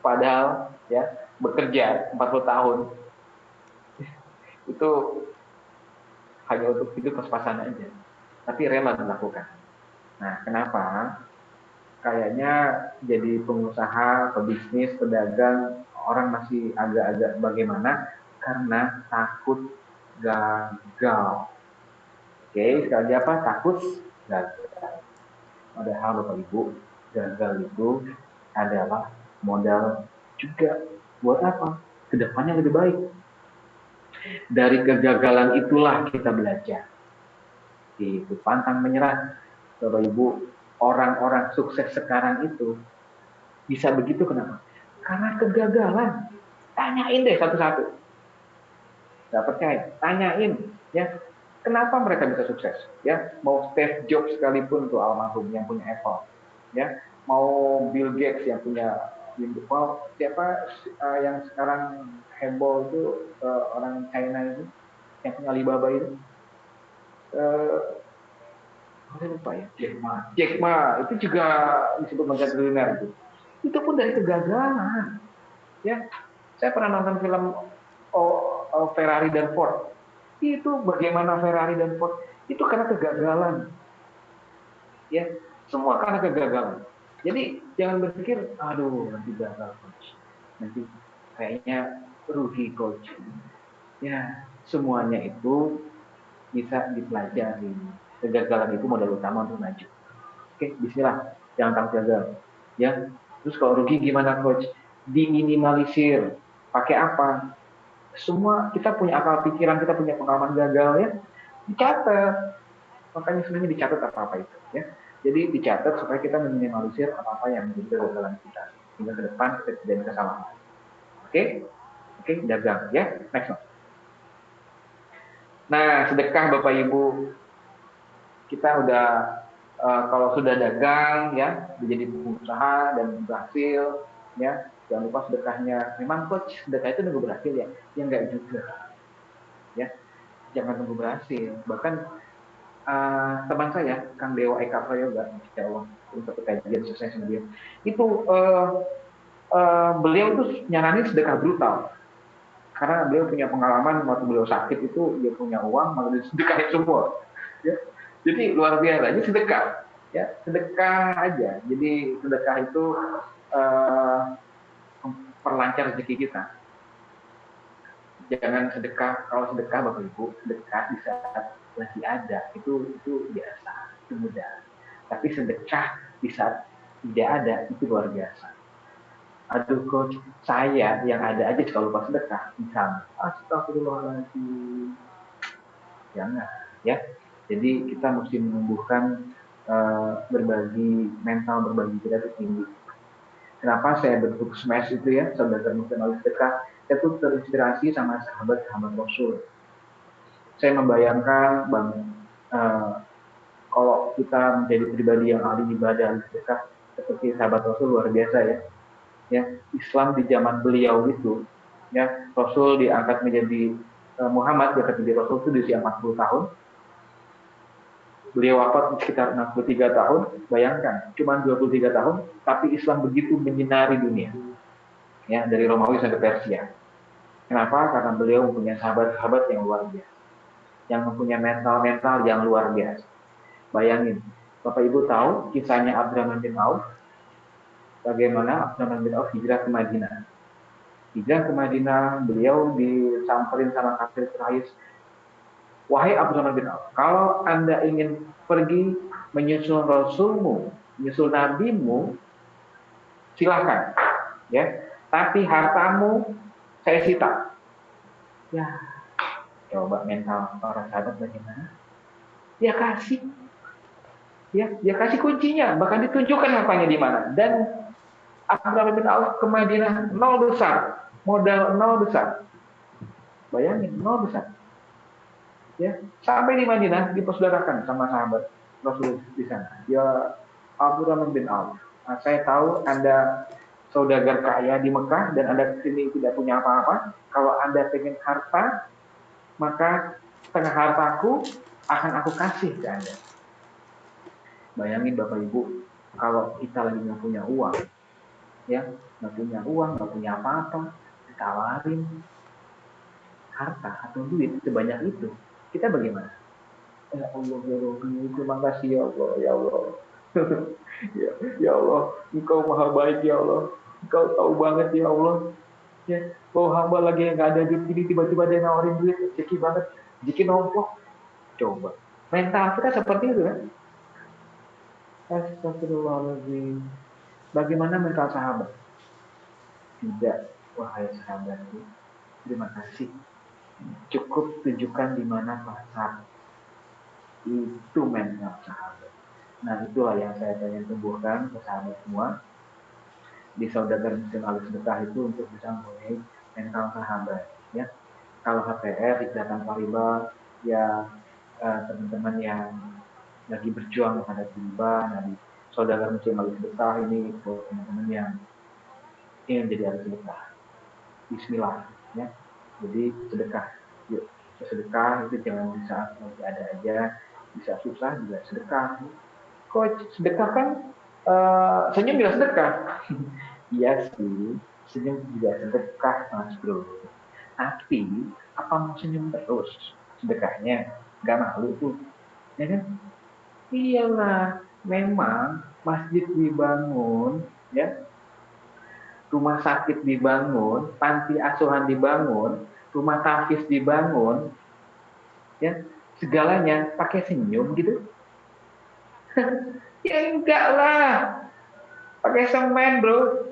Padahal ya bekerja 40 tahun itu hanya untuk hidup pas-pasan aja. Tapi rela dilakukan. Nah, kenapa? Kayaknya jadi pengusaha, pebisnis, pedagang, orang masih agak-agak bagaimana? Karena takut gagal. Oke, sekali apa? Takut gagal. Padahal Bapak Ibu, gagal itu adalah modal juga. Buat apa? Kedepannya lebih baik. Dari kegagalan itulah kita belajar. Itu pantang menyerah. Bapak Ibu, orang-orang sukses sekarang itu bisa begitu kenapa? Karena kegagalan. Tanyain deh satu-satu. Gak percaya? Tanyain, ya. Kenapa mereka bisa sukses? Ya, mau Steve Jobs sekalipun tuh almarhum yang punya Apple, ya. Mau Bill Gates yang punya Windows, mau siapa yang sekarang heboh itu orang China itu yang punya Alibaba itu, saya lupa ya. Jack Ma itu juga disebut multimilioner itu. Itu pun dari kegagalan. Ya, saya pernah nonton film Ferrari dan Ford. Itu bagaimana Ferrari dan Ford itu karena kegagalan. Ya, semua karena kegagalan. Jadi jangan berpikir, aduh nanti gagal coach, nanti kayaknya rugi coach. Ya, semuanya itu bisa dipelajari. Kegagalan itu modal utama untuk maju. Oke, bismillah, jangan takut gagal. Ya, terus kalau rugi gimana coach? Diminimalisir. Pakai apa? Semua kita punya akal pikiran, kita punya pengalaman gagal ya. Dicatat. Makanya sebenarnya dicatat apa-apa itu ya. Jadi dicatat supaya kita meminimalisir apa-apa yang menjadi kegagalan kita. Hingga ke depan kita tidak kesalahan. Oke? Oke, dagang ya. Next one. Nah, sedekah Bapak Ibu, kita udah Kalau sudah dagang ya, menjadi pengusaha dan berhasil ya, jangan lupa sedekahnya. Memang coach sedekah itu nunggu berhasil ya? Ya enggak juga ya, jangan nunggu berhasil. Bahkan teman saya Kang Dewa Eka Prayoga, insya Allah untuk kajian sukses sama dia, itu beliau tuh nyaranin sedekah brutal karena beliau punya pengalaman waktu beliau sakit itu dia punya uang malah disedekahin semua ya. Jadi luar biasa, ini sedekah ya, sedekah aja. Jadi sedekah itu uh, perlancar rezeki kita. Jangan sedekah, kalau sedekah Bapak Ibu, sedekah di saat lagi ada itu biasa, itu mudah. Tapi sedekah di saat tidak ada itu luar biasa. Aduh coach, saya yang ada aja kalau lupa sedekah, misalnya, astagfirullahaladzim, jangan ya. Jadi kita mesti menumbuhkan berbagi mental, berbagi kita itu tinggi. Kenapa saya bentuk smash itu ya, saudara muslim sedekah, saya tuh terinspirasi sama sahabat-sahabat Rasul. Saya membayangkan bang, kalau kita menjadi pribadi yang ahli ibadah, sedekah seperti sahabat Rasul luar biasa ya. Ya, Islam di zaman beliau itu, ya Rasul diangkat menjadi Muhammad diangkat menjadi Rasul itu di usia 40 tahun. Beliau wafat sekitar 63 tahun, bayangkan, cuma 23 tahun, tapi Islam begitu menyinari dunia. Ya, dari Romawi sampai Persia. Kenapa? Karena beliau mempunyai sahabat-sahabat yang luar biasa. Yang mempunyai mental-mental yang luar biasa. Bayangin, Bapak Ibu tahu kisahnya Abdurrahman bin Auf? Bagaimana Abdurrahman bin Auf hijrah ke Madinah. Hijrah ke Madinah, beliau disamperin sama kafir Quraisy. Wahai Abdurrahman bin Auf, kalau Anda ingin pergi menyusul Rasulmu, menyusul Nabimu, silahkan. Ya, tapi hartamu saya sita. Ya, coba mental para sahabat bagaimana? Dia kasih. Ya, dia kasih kuncinya, bahkan ditunjukkan hartanya di mana. Dan Abdurrahman bin Auf ke Madinah nol besar, modal nol besar. Bayangin, nol besar. Ya, sampai di Madinah dipersaudarakan sama sahabat Rasul di sana. Ya, Abdurrahman bin Auf. Nah, saya tahu Anda saudagar kaya di Mekah dan Anda kesini tidak punya apa-apa. Kalau Anda pengen harta, maka setengah hartaku akan aku kasih ke Anda. Bayangin Bapak Ibu, kalau kita lagi nggak punya uang, ya nggak punya uang, nggak punya apa-apa, ditawarin harta atau duit sebanyak itu, kita bagaimana? Ya Allah, ya Rabbi, terima kasih ya Allah, ya Allah. ya Allah, Engkau maha baik ya Allah, Engkau tahu banget ya Allah. Ya, bahwa hamba lagi yang nggak ada duit ini tiba-tiba dia nawarin duit, rezeki banget, rezeki nombok. Coba, mental kita seperti itu kan? Astagfirullahaladzim. Bagaimana mental sahabat? Tidak, wahai sahabatku, terima kasih. Cukup tunjukkan di mana pasar. Itu mental sahabat. Nah, itulah yang saya pengen tumbuhkan ke sahabat semua. Di saudagar muslim ahli sedekah itu untuk bisa mempunyai mental sahabat. Ya, kalau HTR Hikdatan Pariba, ya teman-teman yang lagi berjuang menghadapi riba, nah di saudagar muslim ahli sedekah ini buat teman-teman yang ingin menjadi ahli sedekah. Bismillah, ya. Jadi sedekah, yuk sedekah itu jangan di saat lagi ada aja, bisa susah juga sedekah. Coach, sedekah kan senyum juga sedekah. Iya sih, senyum juga sedekah mas bro. Tapi apa mau senyum terus sedekahnya? Gak malu tuh, ya kan? Iyalah, memang masjid dibangun, ya, rumah sakit dibangun, panti asuhan dibangun, rumah tafis dibangun, ya, segalanya pakai senyum gitu. Ya enggak lah, pakai semen bro,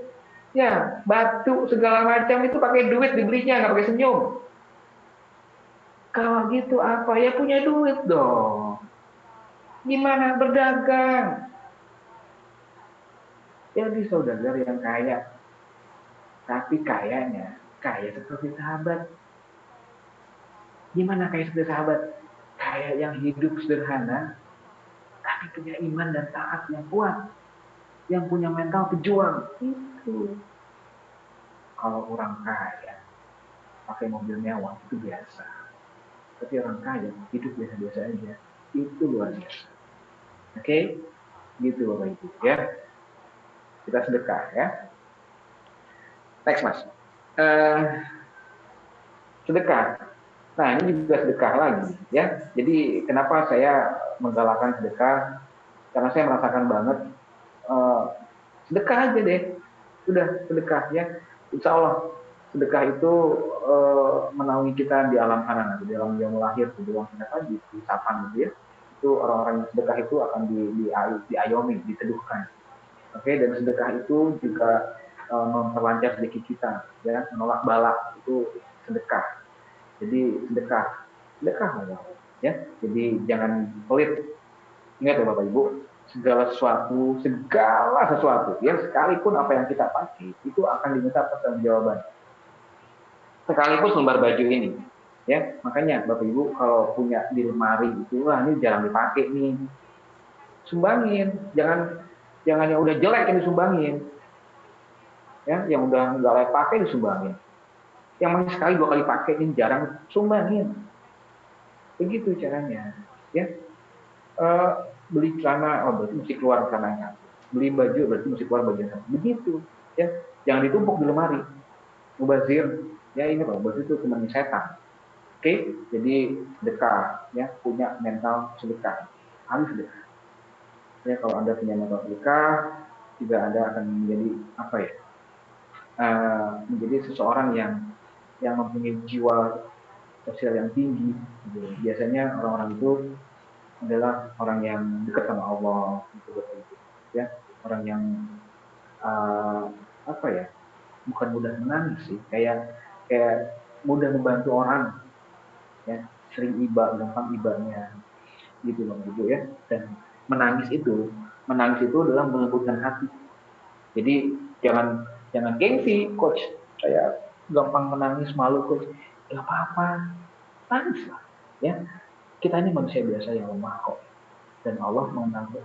ya batu segala macam itu pakai duit dibelinya, nggak pakai senyum. Kalau gitu apa ya, punya duit dong, gimana berdagang. Jadi saudagar yang kaya, tapi kayanya kaya seperti sahabat. Gimana kaya seperti sahabat? Kaya yang hidup sederhana, Tapi punya iman dan taat yang kuat, yang punya mental pejuang. Itu kalau orang kaya pakai mobil mewah itu biasa. Tapi orang kaya hidup biasa-biasa aja. Itu luar biasa. Oke? Gitu Bapak Ibu ya. Kita sedekah ya. Next Mas. Sedekah. Nah, ini juga sedekah lagi ya. Jadi kenapa saya menggalakkan sedekah? Karena saya merasakan banget sedekah aja deh. Sudah sedekah ya. Insya Allah sedekah itu menaungi kita di alam sana nanti, di alam yang lahir, di ruang kita di sapan gitu ya. Itu orang-orang yang sedekah itu akan diayomi, diteduhkan. Oke, dan sedekah itu juga memperlancar rezeki kita, ya, menolak bala itu sedekah. Jadi sedekah ya. Jadi jangan pelit. Ingat ya Bapak Ibu, segala sesuatu, ya sekalipun apa yang kita pakai itu akan diminta pertanggungjawaban. Sekalipun lembar baju ini, ya makanya Bapak Ibu kalau punya di lemari itu, wah ini jarang dipakai nih, sumbangin, jangan yang udah jelek ini sumbangin, ya yang udah nggak layak pakai disumbangin, yang masih sekali 2 kali pakai ini jarang sumbangin, begitu caranya, ya. Beli celana, berarti mesti keluar celananya, beli baju berarti mesti keluar bajunya, begitu, ya jangan ditumpuk di lemari, mubazir, ya ini Pak, mubazir itu cuma setan. Oke, jadi sedekah, ya punya mental sedekah, harus sedekah. Ya kalau Anda punya mental sedekah, juga Anda akan menjadi apa ya? Menjadi seseorang yang mempunyai jiwa sosial yang tinggi. Gitu. Biasanya orang-orang itu adalah orang yang dekat sama Allah, gitu, ya orang yang apa ya? Bukan mudah menangis sih, kayak mudah membantu orang, ya sering iba, gampang ibanya, gitu Bang Ibu ya. Dan menangis itu adalah melembutkan hati. Jadi jangan gengsi, coach. Saya gampang menangis, malu coach. Gak apa-apa, nangis lah. Ya, kita ini manusia biasa yang lemah kok. Dan Allah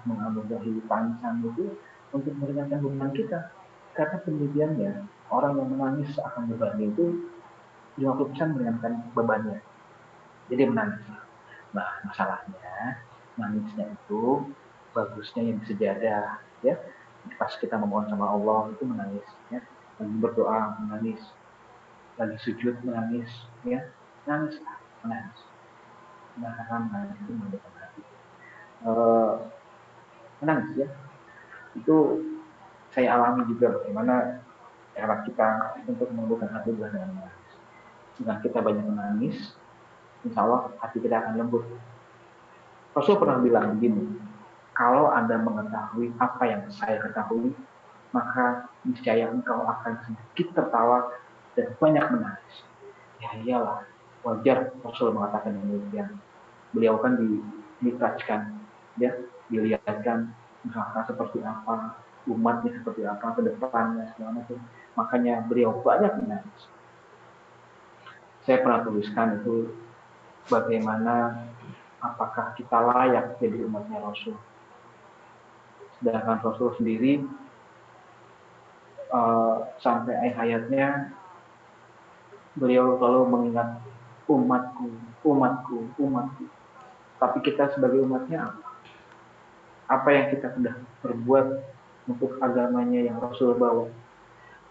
menganugerahi tangisan itu untuk meringankan beban kita. Karena penelitiannya, orang yang menangis akan bebannya itu 50% meringankan bebannya. Jadi menangis. Nah, masalahnya nangisnya itu bagusnya yang sejadah, ya. Pas kita memohon sama Allah itu menangis, ya. Lagi berdoa menangis, lagi sujud menangis, ya. Menangis. Nah, karena menangis itu membuat hati. Menangis ya. Itu saya alami juga bagaimana cara kita untuk membuka hati dengan menangis. Dengan kita banyak menangis, insya Allah hati kita akan lembut. Rasul pernah bilang begini, kalau Anda mengetahui apa yang saya ketahui, maka niscaya engkau akan sedikit tertawa dan banyak menangis. Ya iyalah, wajar Rasul mengatakan demikian. Beliau kan ditrajkan, ya, dilihatkan misalkan seperti apa, umatnya seperti apa, ke depannya, segala macam. Makanya beliau banyak menangis. Saya pernah tuliskan itu bagaimana apakah kita layak jadi umatnya Rasul. Sedangkan Rasul sendiri sampai akhir hayatnya beliau selalu mengingat umatku. Tapi kita sebagai umatnya apa yang kita sudah berbuat untuk agamanya yang Rasul bawa?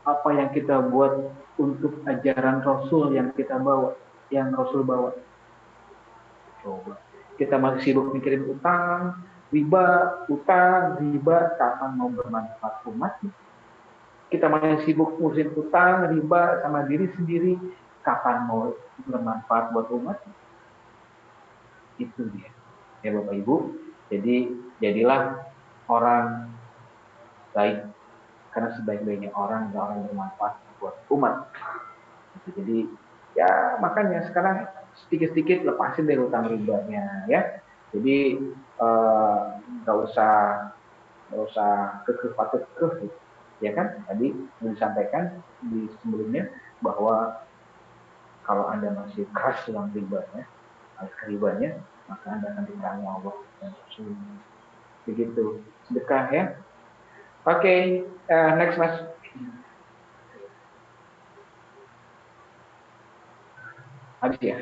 Apa yang kita buat untuk ajaran Rasul yang Rasul bawa? Coba. Kita masih sibuk mikirin utang, riba, kapan mau bermanfaat umat? Kita masih sibuk ngurusin utang, riba sama diri sendiri, kapan mau bermanfaat buat umat? Itu dia. Ya Bapak Ibu, jadi jadilah orang baik, karena sebaik-baiknya orang adalah orang yang bermanfaat buat umat. Jadi ya makanya sekarang sedikit-sedikit lepasin dari utang ribanya, ya. Jadi nggak usah kekeh, ya kan? Tadi disampaikan di sebelumnya bahwa kalau Anda masih keras dalam ribanya, maka Anda akan diperangi Allah dan Rasulnya. begitu. Sedekah ya. Oke, next Mas. Habis ya.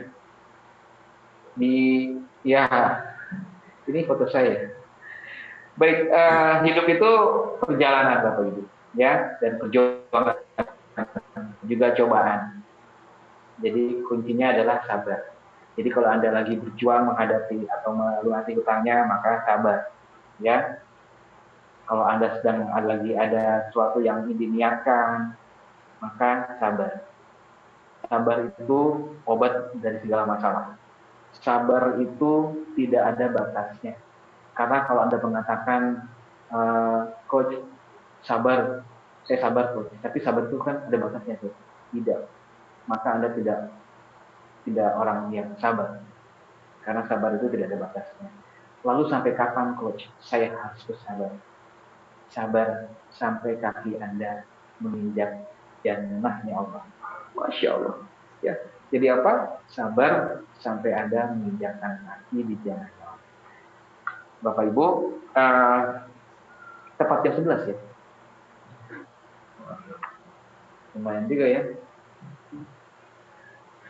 Di ya, ini foto saya. Baik, hidup itu perjalanan Bapak Ibu, ya, dan perjuangan juga cobaan. Jadi kuncinya adalah sabar. Jadi kalau Anda lagi berjuang menghadapi atau melunasi hutangnya, maka sabar, ya. Kalau Anda sedang lagi ada sesuatu yang ingin diniatkan, maka sabar. Sabar itu obat dari segala masalah. Sabar itu tidak ada batasnya. Karena kalau Anda mengatakan, Coach, sabar, saya sabar Coach, tapi sabar itu kan ada batasnya tuh. Tidak. Maka Anda tidak orang yang sabar. Karena sabar itu tidak ada batasnya. Lalu sampai kapan Coach saya harus bersabar? Sabar sampai kaki Anda menginjak jannahnya Allah. Masya Allah. Ya. Jadi apa? Sabar sampai Anda menginjakkan kaki di jannah Allah. Bapak Ibu, tepat jam 11 ya. Lumayan juga ya.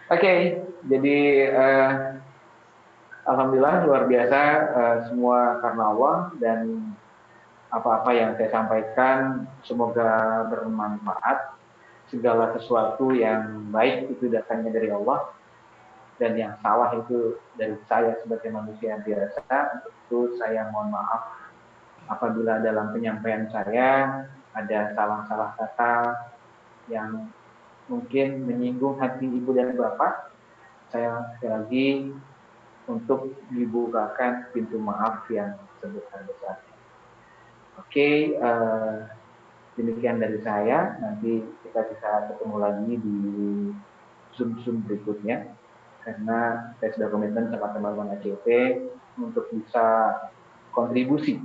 Oke, jadi alhamdulillah luar biasa, semua karena Allah, dan apa-apa yang saya sampaikan semoga bermanfaat. Segala sesuatu yang baik itu datangnya dari Allah, dan yang salah itu dari saya sebagai manusia biasa. Itu saya mohon maaf apabila dalam penyampaian saya ada salah-salah kata yang mungkin menyinggung hati ibu dan bapak. Saya sekali lagi untuk dibukakan pintu maaf yang sebesar-besarnya. Oke, demikian dari saya. Nanti kita bisa ketemu lagi di Zoom berikutnya, karena saya sudah komitmen sama teman-teman ACP untuk bisa kontribusi,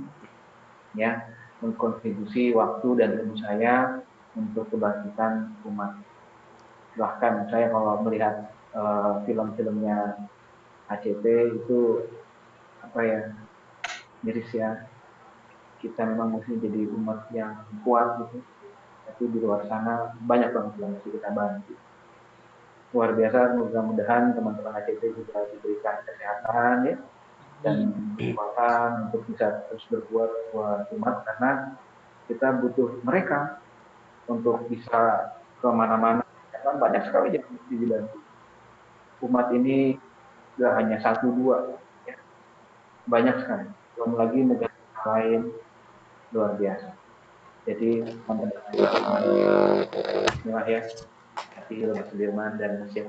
ya, mengkontribusi waktu dan ilmu saya untuk kebangkitan umat. Bahkan saya kalau melihat film-filmnya ACP itu apa ya, miris ya. Kita memang mesti jadi umat yang kuat gitu, tapi di luar sana banyak banget yang mesti kita bantu. Luar biasa, mudah-mudahan teman-teman ACP juga diberikan kesehatan ya, dan kekuatan untuk bisa terus berbuat buat umat, karena kita butuh mereka untuk bisa kemana-mana. Karena banyak sekali yang mesti dibantu. Umat ini gak hanya 1-2, ya. Banyak sekali. Belum lagi negara lain, luar biasa. Jadi bismillah ya. Hati Mas Sudirman dan Mas ya.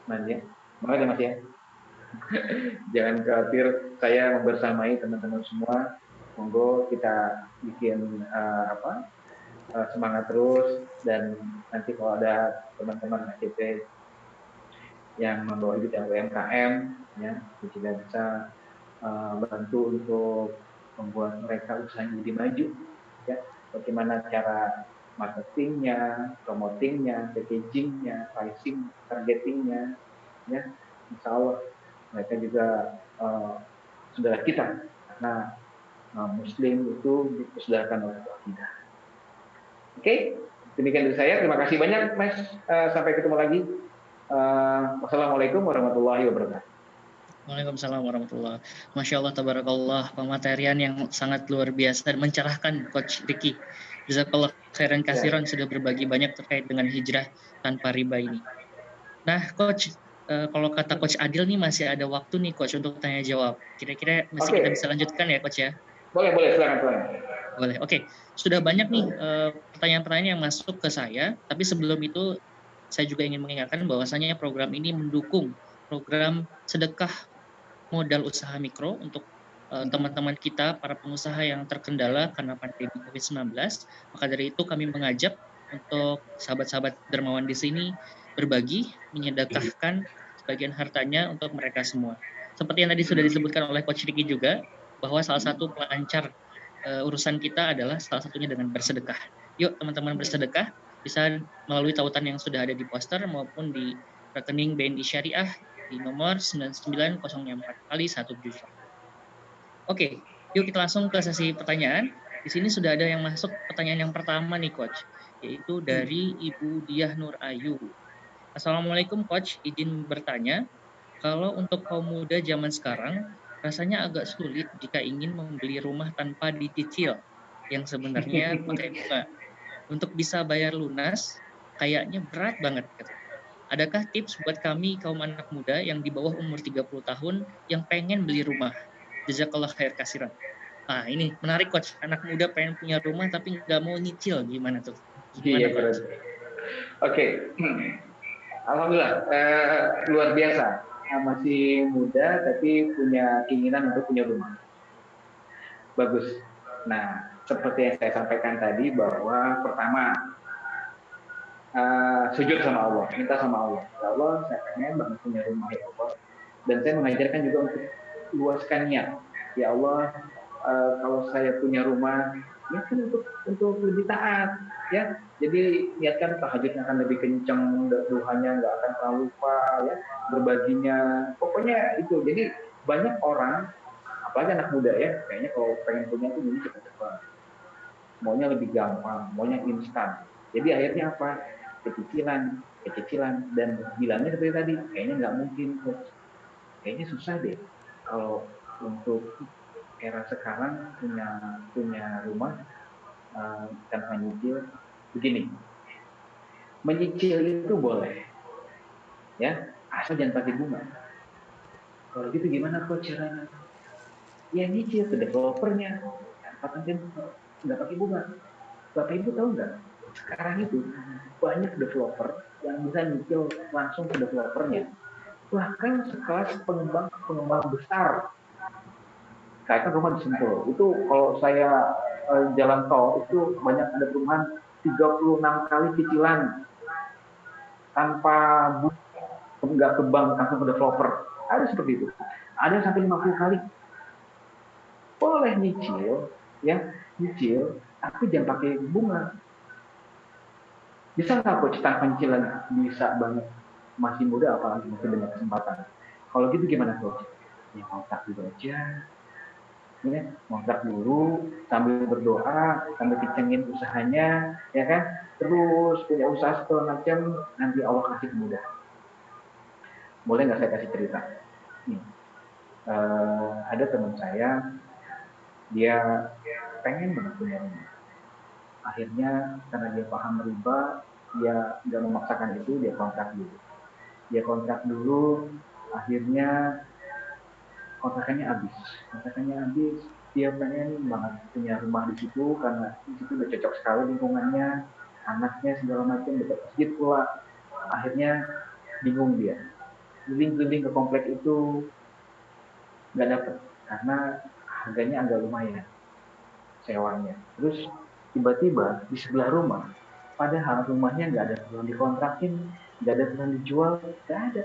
Semangat ya Mas ya. Jangan khawatir, saya membersamai teman-teman semua. Monggo kita bikin semangat terus, dan nanti kalau ada teman-teman ACP yang membawa bidang UMKM, ya, kita bisa bantu untuk membuat mereka usahanya lebih maju, ya. Bagaimana cara marketingnya, promotingnya, packagingnya, pricing, targetingnya, ya. Insya Allah mereka juga saudara kita, karena Muslim itu dipersaudarakan oleh kita. Oke, demikian dari saya. Terima kasih banyak, Mas. Sampai ketemu lagi. Wassalamualaikum warahmatullahi wabarakatuh. Waalaikumsalam warahmatullahi wabarakatuh. Masya Allah, tabarakallah, pematerian yang sangat luar biasa dan mencerahkan Coach Ricky. Jazakallah khairan kasiran sudah berbagi banyak terkait dengan hijrah tanpa riba ini. Nah, Coach, kalau kata Coach Adil nih masih ada waktu nih Coach untuk tanya jawab. Kira-kira masih kita bisa lanjutkan ya Coach ya? Boleh, silakan. Boleh, oke. Sudah banyak nih pertanyaan-pertanyaan yang masuk ke saya, tapi sebelum itu saya juga ingin mengingatkan bahwasanya program ini mendukung program sedekah modal usaha mikro untuk teman-teman kita, para pengusaha yang terkendala karena pandemi COVID-19. Maka dari itu kami mengajak untuk sahabat-sahabat dermawan di sini berbagi, menyedekahkan sebagian hartanya untuk mereka semua. Seperti yang tadi sudah disebutkan oleh Coach Ricky juga, bahwa salah satu pelancar urusan kita adalah salah satunya dengan bersedekah. Yuk teman-teman bersedekah, bisa melalui tautan yang sudah ada di poster maupun di rekening BNI Syariah di nomor 99004 kali 1 juta. Oke, Yuk kita langsung ke sesi pertanyaan. Di sini sudah ada yang masuk pertanyaan yang pertama nih Coach, yaitu dari Ibu Diah Nur Ayu. Assalamualaikum Coach, izin bertanya, kalau untuk kaum muda zaman sekarang, rasanya agak sulit jika ingin membeli rumah tanpa dicicil, yang sebenarnya pakai bunga. Untuk bisa bayar lunas, kayaknya berat banget. Adakah tips buat kami kaum anak muda yang di bawah umur 30 tahun yang pengen beli rumah? Jazakallah khair kasiran. Nah, ini menarik Coach. Anak muda pengen punya rumah tapi nggak mau nyicil. Gimana tuh? Iya, Gimana keren. Coach? Oke. Alhamdulillah, luar biasa. Masih muda tapi punya keinginan untuk punya rumah. Bagus. Nah, seperti yang saya sampaikan tadi bahwa pertama sujud sama Allah, minta sama Allah. Ya Allah, saya pengen banget punya rumah ya Allah. Dan saya mengajarkan juga untuk luaskan niat. Ya Allah, kalau saya punya rumah, ya kan untuk lebih taat, ya. Jadi niatkan tahajudnya akan lebih kenceng, duhanya nggak akan terlalu lupa, ya. Berbaginya, pokoknya itu. Jadi banyak orang, apalagi anak muda ya, kayaknya kalau pengen punya itu jadi cepat-cepat. Maunya lebih gampang, maunya instan. Jadi akhirnya apa? Kecicilan, dan bilangnya seperti tadi, kayaknya nggak mungkin, kayaknya susah deh kalau untuk era sekarang punya rumah tanpa nyicil. Begini, menyicil itu boleh, ya, asal jangan pakai bunga. Kalau gitu gimana kok caranya? Ya nyicil ke developernya, tanpa nggak pakai bunga. Bapak Ibu tahu nggak? Sekarang itu banyak developer yang bisa nyicil langsung ke developernya. Bahkan sekelas pengembang besar. Saya kan rumah di Sentul. Itu kalau saya jalan tol itu banyak ada perumahan 36 kali cicilan tanpa nggak ke bank, langsung ke developer. Ada seperti itu. Ada yang sampai 50 kali. Boleh nyicil, ya, nyicil, tapi jangan pakai bunga. Bisa nggak coach tanpa cicilan? Bisa banget. Masih muda apalagi masih banyak kesempatan. Kalau gitu gimana coach? Ya kontak dulu aja. Ya, kontrak dulu sambil berdoa, sambil kencengin usahanya, ya kan? Terus punya usaha segala macam, nanti Allah kasih kemudahan. Boleh nggak saya kasih cerita? Nih, ada teman saya, dia pengen banget punya rumah. Akhirnya karena dia paham riba, dia nggak memaksakan itu, dia kontrak dulu. Akhirnya kontrakannya habis. Dia pengen banget punya rumah di situ karena di situ udah cocok sekali lingkungannya, anaknya segala macam, dekat masjid pula. Akhirnya bingung dia, keliling-keliling ke komplek itu nggak dapet karena harganya agak lumayan sewanya. Terus tiba-tiba di sebelah rumah, padahal rumahnya nggak ada yang dikontrakin, nggak ada yang dijual, nggak ada.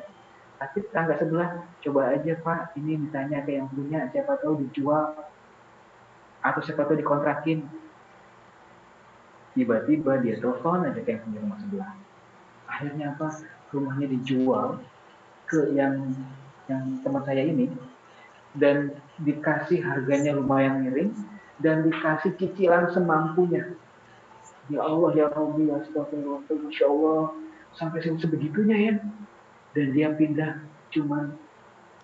Tapi tetangga sebelah, coba aja Pak, ini ditanya ke yang punya, siapa tahu dijual, atau siapa tahu dikontrakin. Tiba-tiba dia telepon aja ke yang punya rumah sebelah. Akhirnya apa? Rumahnya dijual ke yang teman saya ini, dan dikasih harganya lumayan miring, dan dikasih cicilan semampunya. Ya Allah, ya Rabbi, astagfirullah, Masya Allah, sampai sebegitunya ya. Dan dia pindah, cuman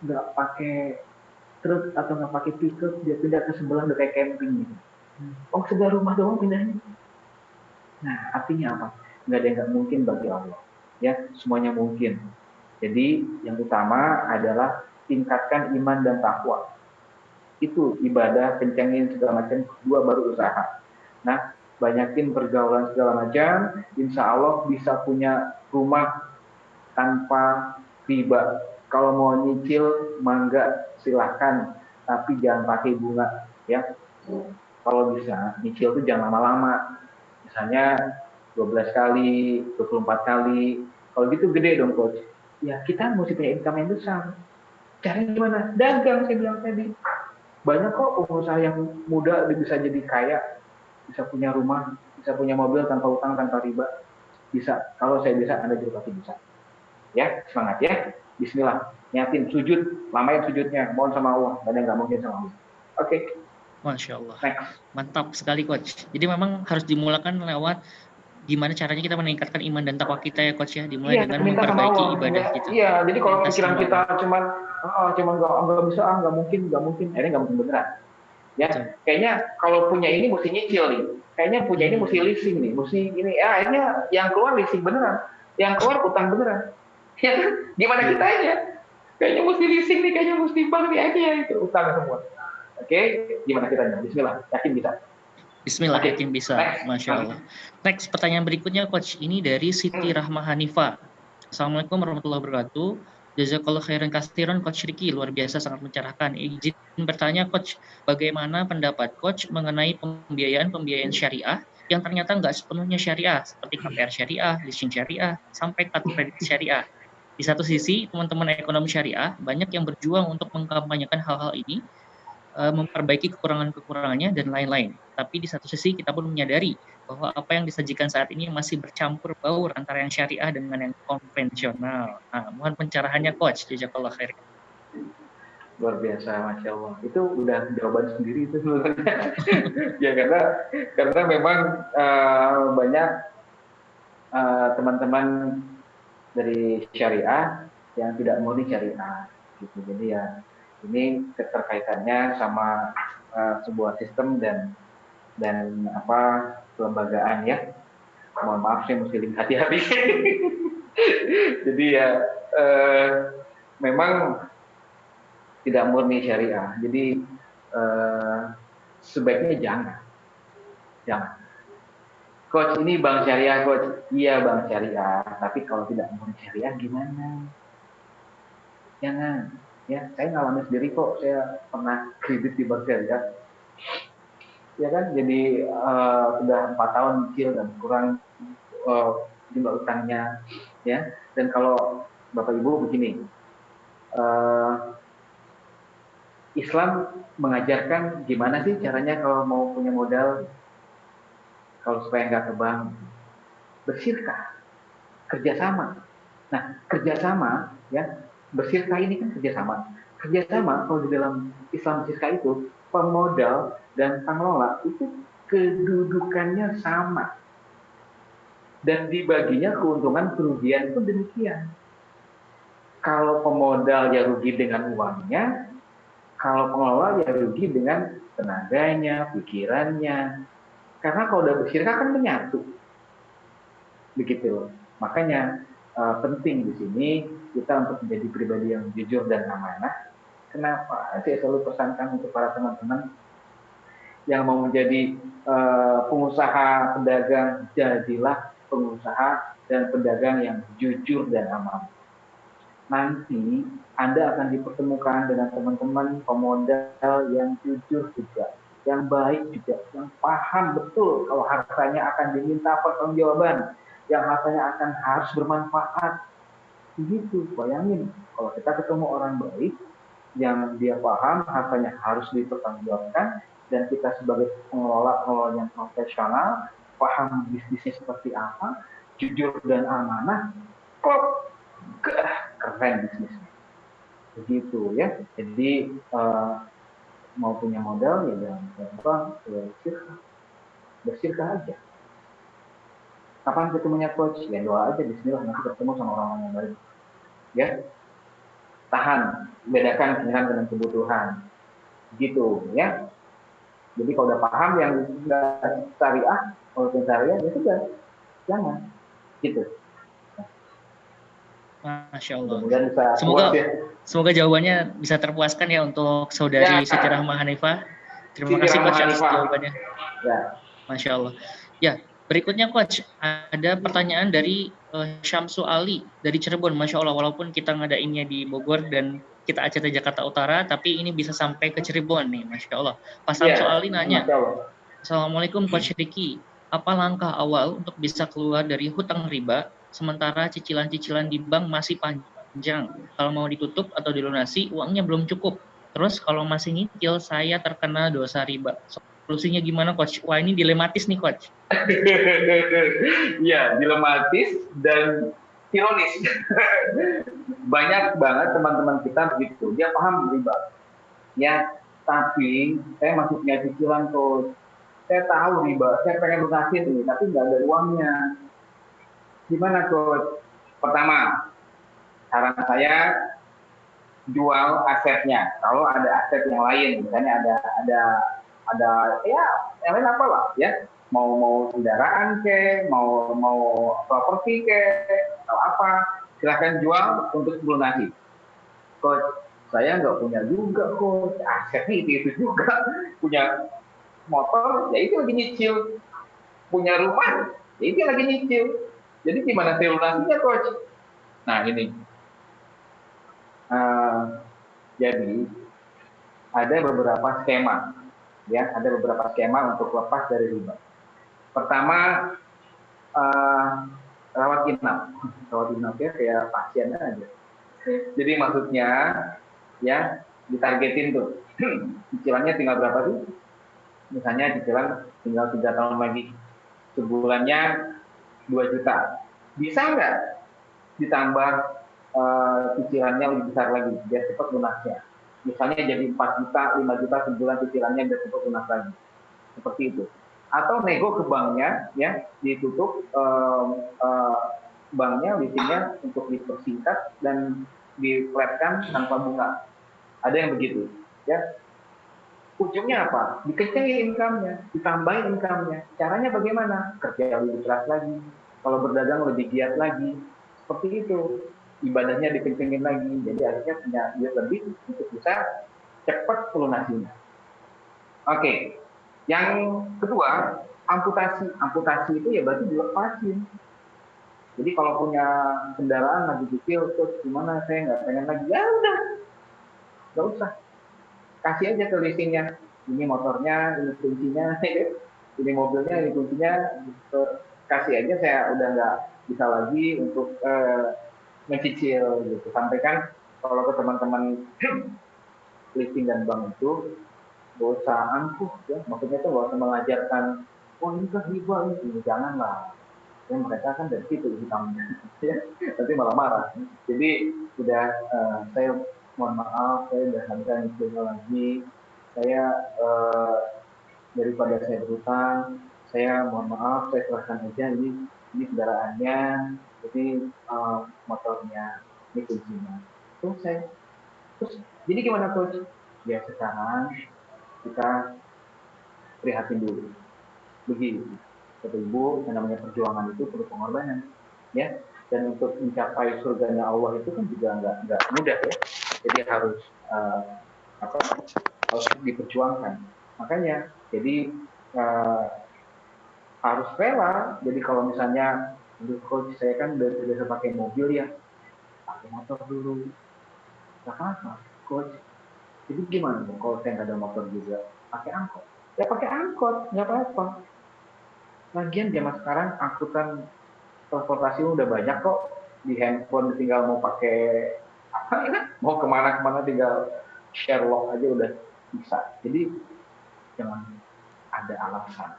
nggak pakai truk atau nggak pakai pickup, dia pindah ke sebelah udah kayak camping gitu. Oh, sebelah rumah doang pindahnya. Nah, artinya apa? Nggak ada yang nggak mungkin bagi Allah. Ya, semuanya mungkin. Jadi yang utama adalah tingkatkan iman dan takwa. Itu ibadah, kencengin segala macam, dua baru usaha. Nah, banyakin pergaulan segala macam, insya Allah bisa punya rumah tanpa riba. Kalau mau nyicil, mangga silahkan, tapi jangan pakai bunga, ya. Kalau bisa, nyicil itu jangan lama-lama. Misalnya 12 kali, 24 kali. Kalau gitu gede dong, coach. Ya, kita mesti punya income yang besar. Caranya gimana? Dagang, saya bilang tadi. Banyak kok pengusaha yang muda bisa jadi kaya, bisa punya rumah, bisa punya mobil tanpa utang, tanpa riba. Bisa. Kalau saya bisa, Anda juga pasti bisa. Ya, semangat ya. Bismillah. Niatin sujud, lamain sujudnya, mohon sama Allah, dan yang nggak mungkin sama Allah. Oke. Masya Allah. Next. Mantap sekali Coach. Jadi memang harus dimulakan lewat gimana caranya kita meningkatkan iman dan takwa kita ya Coach ya. Dimulai Iya, dengan minta sama memperbaiki Allah. ibadah kita. Iya, jadi kalau Minta pikiran sama kita Allah. cuman nggak bisa, nggak mungkin, akhirnya nggak mungkin beneran. Ya, Betul. kayaknya kalau punya ini mesti nyicil nih. Kayaknya punya ini mesti leasing nih, mesti ini. Ya, akhirnya yang keluar leasing beneran, yang keluar utang beneran. Ya, gimana kita aja? Kayaknya mesti leasing nih, kayaknya mesti bank nih aja itu utang semua. Oke, gimana kitanya? Bismillah, yakin bisa. Bismillah, Oke, yakin bisa. next. Masya Allah. Next, pertanyaan berikutnya Coach. Ini dari Siti Rahma Hanifa. Assalamualaikum warahmatullahi wabarakatuh. Jazakallah khairan katsiran Coach Riki. Luar biasa, sangat mencerahkan. Izin bertanya Coach, bagaimana pendapat Coach mengenai pembiayaan syariah yang ternyata nggak sepenuhnya syariah, seperti KPR syariah, leasing syariah, sampai kartu kredit syariah. Di satu sisi, teman-teman ekonomi syariah banyak yang berjuang untuk mengkampanyekan hal-hal ini, memperbaiki kekurangan-kekurangannya dan lain-lain. Tapi di satu sisi kita pun menyadari bahwa apa yang disajikan saat ini masih bercampur baur antara yang syariah dengan yang konvensional. Nah, mohon pencerahannya Coach. Jazakallah khair. Luar biasa, Masya Allah. Itu udah jawaban sendiri itu sebenarnya. Ya karena memang banyak teman-teman dari syariah yang tidak murni syariah gitu. Jadi ya ini keterkaitannya sama sebuah sistem dan kelembagaan ya. Mohon maaf saya mesti lihat hati-hati. Jadi ya memang tidak murni syariah. Jadi sebaiknya jangan. Coach, ini bank syariah, Coach. Iya, bank syariah. Tapi kalau tidak murni syariah gimana? Jangan. Ya, saya ngalamin sendiri kok. Saya pernah kredit di bank syariah. Ya kan, jadi sudah 4 tahun cicil dan kurang jumlah utangnya. Ya, dan kalau Bapak Ibu begini, Islam mengajarkan gimana sih caranya kalau mau punya modal, kalau supaya nggak ke bank, bersirkah, kerjasama. Nah, kerjasama ya, bersirkah ini kan kerjasama. Kerjasama kalau di dalam Islam bersirkah itu pemodal dan pengelola itu kedudukannya sama dan dibaginya keuntungan kerugian pun demikian. Kalau pemodal ya rugi dengan uangnya, kalau pengelola ya rugi dengan tenaganya, pikirannya. Karena kalau udah bersirkah kan menyatu. Begitu. Makanya penting di sini kita untuk menjadi pribadi yang jujur dan amanah. Kenapa? Saya selalu pesankan untuk para teman-teman yang mau menjadi pengusaha, pedagang, jadilah pengusaha dan pedagang yang jujur dan amanah. Nanti Anda akan dipertemukan dengan teman-teman pemodal yang jujur juga, yang baik juga, yang paham betul kalau hartanya akan diminta pertanggungjawaban, yang hartanya akan harus bermanfaat. Begitu, bayangin kalau kita ketemu orang baik yang dia paham hartanya harus dipertanggungjawabkan dan kita sebagai pengelola yang profesional paham bisnisnya seperti apa, jujur dan amanah, kok keren bisnisnya. Begitu ya. Jadi mau punya modal ya jangan gampang, bersirkah aja. Kapan ketemunya Coach? Ya doa aja, bismillah nanti ketemu sama orang-orang yang baik. Ya, tahan, bedakan keinginan dengan kebutuhan, gitu ya. Jadi kalau udah paham yang syariah, kalau syariah ya sudah, jangan, gitu. Masya Allah. Semoga jawabannya bisa terpuaskan ya untuk saudari Siti Rahma Hanifah. Terima kasih Coach atas jawabannya. Ya. Masya Allah. Ya, berikutnya Coach, ada pertanyaan dari Syamsu Ali dari Cirebon. Masya Allah, walaupun kita ngadainnya di Bogor dan kita ACT Jakarta Utara, tapi ini bisa sampai ke Cirebon nih, Masya Allah. Pak Syamsu Ali nanya, Assalamualaikum Coach Riki, apa langkah awal untuk bisa keluar dari hutang riba, sementara cicilan-cicilan di bank masih panjang? Kalau mau ditutup atau dilunasi, uangnya belum cukup. Terus kalau masih nyicil, saya terkena dosa riba. Solusinya gimana Coach? Wah ini dilematis nih Coach. Ya, dilematis dan ironis. Banyak banget teman-teman kita begitu. Dia paham riba. Ya, Tapi saya masih punya cicilan coach. Saya tahu riba, saya pengen lunasin nih, tapi nggak ada uangnya. Gimana coach? Pertama, saran saya jual asetnya. Kalau ada aset yang lain, misalnya ada ya yang lain apa lah ya, mau kendaraan ke, mau properti ke, atau apa, silahkan jual untuk melunasi. Coach, saya nggak punya juga coach, asetnya itu juga, punya motor, ya itu lagi nyicil, punya rumah, ya itu lagi nyicil. Jadi gimana saya lunasinya coach? Nah ini. Jadi ada beberapa skema, ya, ada beberapa skema untuk lepas dari riba. Pertama, rawat inap ya kayak pasien aja. Jadi maksudnya, ya ditargetin tuh, cicilannya tinggal berapa sih? Misalnya cicilan tinggal 3 tahun lagi, sebulannya 2 juta. Bisa nggak ditambah cicilannya lebih besar lagi biar cepat lunasnya? Misalnya jadi 4 juta, 5 juta sebulan cicilannya biar cepat lunas lagi. Seperti itu. Atau nego ke banknya, ya ditutup banknya, lisinnya untuk dipersingkat dan diflatkan tanpa bunga. Ada yang begitu, ya. Ujungnya apa? Dikencengin income-nya, ditambahin income-nya. Caranya bagaimana? Kerja lebih keras lagi, kalau berdagang lebih giat lagi. Seperti itu. Ibadahnya dikencengin lagi, jadi akhirnya punya duit lebih untuk bisa cepat lunasinya. Oke, yang kedua, amputasi itu ya berarti dilepasin. Jadi kalau punya kendaraan lagi kecil, terus gimana, saya nggak pengen lagi, ya udah, nggak usah, kasih aja ke leasingnya, ini motornya, ini kuncinya, ini mobilnya, ini kuncinya, kasih aja, saya udah nggak bisa lagi untuk mencicil gitu. Sampaikan kalau ke teman-teman leasing dan bank itu gak usah angkuh ya, maksudnya itu gak usah mengajarkan oh ini kan riba ini, janganlah ya, mereka kan dari situ hitamnya ya, nanti malah marah. Jadi udah saya mohon maaf, saya udah nggak bisa nyicil lagi, saya daripada saya berutang, saya mohon maaf, saya serahkan aja ini kendaraannya, jadi motornya, ini kuncinya. Terus jadi gimana coach? Ya sekarang kita prihatin dulu. Begitu. Kata Ibu, yang namanya perjuangan itu perlu pengorbanan, ya. Dan untuk mencapai surganya Allah itu kan juga nggak mudah ya. Jadi harus harus diperjuangkan. Makanya, jadi harus rela. Jadi kalau misalnya, coach saya kan udah terbiasa pakai mobil ya, pakai motor dulu. Gak apa-apa, coach. Jadi gimana dong kalau saya nggak ada motor juga? Pakai angkot. Ya pakai angkot, nggak apa-apa. Lagian zaman sekarang angkutan transportasi udah banyak kok. Di handphone tinggal mau pakai apa ya? Mau kemana-kemana tinggal share log aja udah bisa. Jadi jangan ada alasan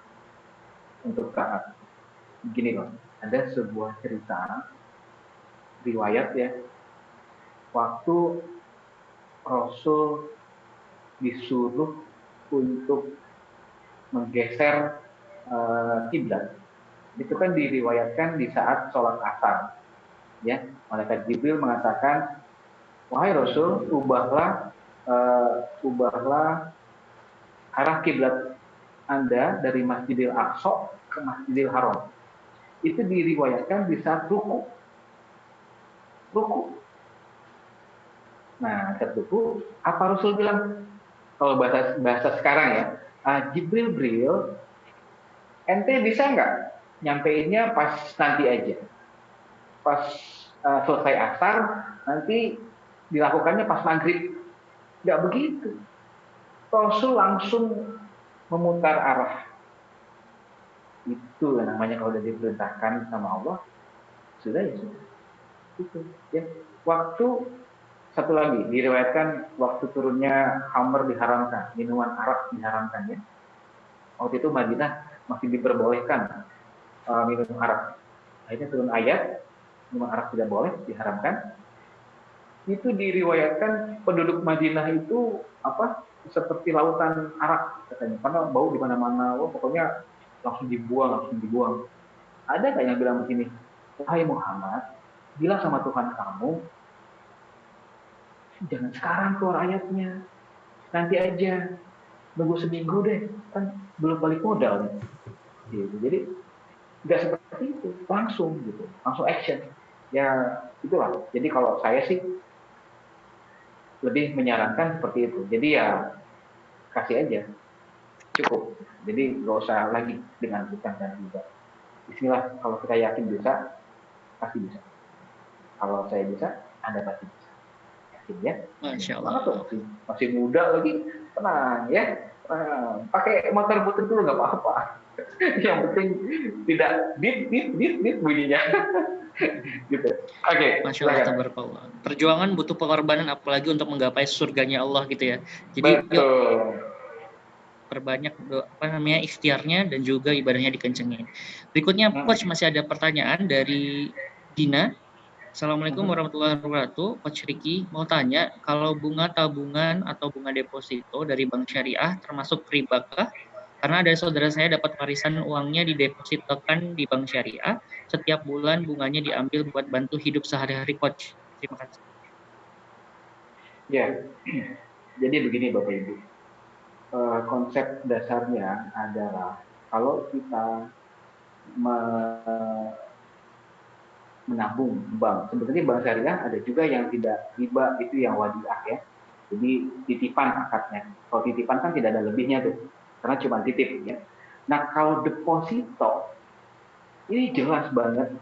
untuk taat. Gini loh, ada sebuah cerita riwayat ya. Waktu Rasul disuruh untuk menggeser kiblat, itu kan diriwayatkan di saat sholat asar, ya. Malaikat Jibril mengatakan, wahai Rasul, ubahlah arah kiblat Anda dari Masjidil Aqsa ke Masjidil Haram. Itu diriwayatkan di saat ruku. Nah, saat ruku, apa Rasul bilang? Kalau bahasa sekarang ya, Jibril, ente bisa nggak nyampeinnya pas nanti aja, pas selesai asar, nanti dilakukannya pas maghrib. Nggak begitu. Rasul langsung memutar arah. Itu namanya kalau udah diperintahkan sama Allah, sudah ya sudah. Itu ya. Waktu satu lagi diriwayatkan waktu turunnya khamr diharamkan, minuman arak diharamkan ya. Waktu itu Madinah masih diperbolehkan minum arak. Akhirnya turun ayat minum arak tidak boleh, diharamkan. Itu diriwayatkan penduduk Madinah itu seperti lautan arak katanya, karena bau di mana-mana, wah pokoknya langsung dibuang, langsung dibuang. Ada nggak yang bilang begini, wahai Muhammad, bilang sama Tuhan kamu, jangan sekarang keluar ayatnya, nanti aja, nunggu seminggu deh, kan belum balik modal nih. Gitu. Jadi nggak seperti itu, langsung gitu, langsung action. Ya itulah. Jadi kalau saya sih lebih menyarankan seperti itu. Jadi ya kasih aja, cukup. Jadi nggak usah lagi dengan hutang dan riba. Bismillah, kalau kita yakin bisa, pasti bisa. Kalau saya bisa, Anda pasti bisa. Yakin ya? Masya Semangat tuh, Allah. masih muda lagi, tenang ya. Pakai motor putih dulu nggak apa-apa. Yang penting tidak dit bunyinya. Gitu. Oke, Masya Allah, silakan. tabarakallah. Perjuangan butuh pengorbanan apalagi untuk menggapai surganya Allah gitu ya. Jadi yuk Betul. perbanyak ikhtiarnya dan juga ibadahnya dikencengin. Berikutnya Coach masih ada pertanyaan dari Dina. Assalamualaikum warahmatullahi wabarakatuh. Coach Ricky mau tanya, kalau bunga tabungan atau bunga deposito dari bank syariah termasuk ribakah? Karena ada saudara saya dapat warisan uangnya didepositokan di bank syariah, setiap bulan bunganya diambil buat bantu hidup sehari-hari, Coach. Terima kasih. Ya, jadi begini Bapak Ibu. Konsep dasarnya adalah kalau kita menabung bank, sebetulnya bank syariah ada juga yang tidak riba, itu yang wadiah ya. Jadi titipan akadnya. Kalau titipan kan tidak ada lebihnya tuh, karena cuma titip ya. Nah kalau deposito ini jelas banget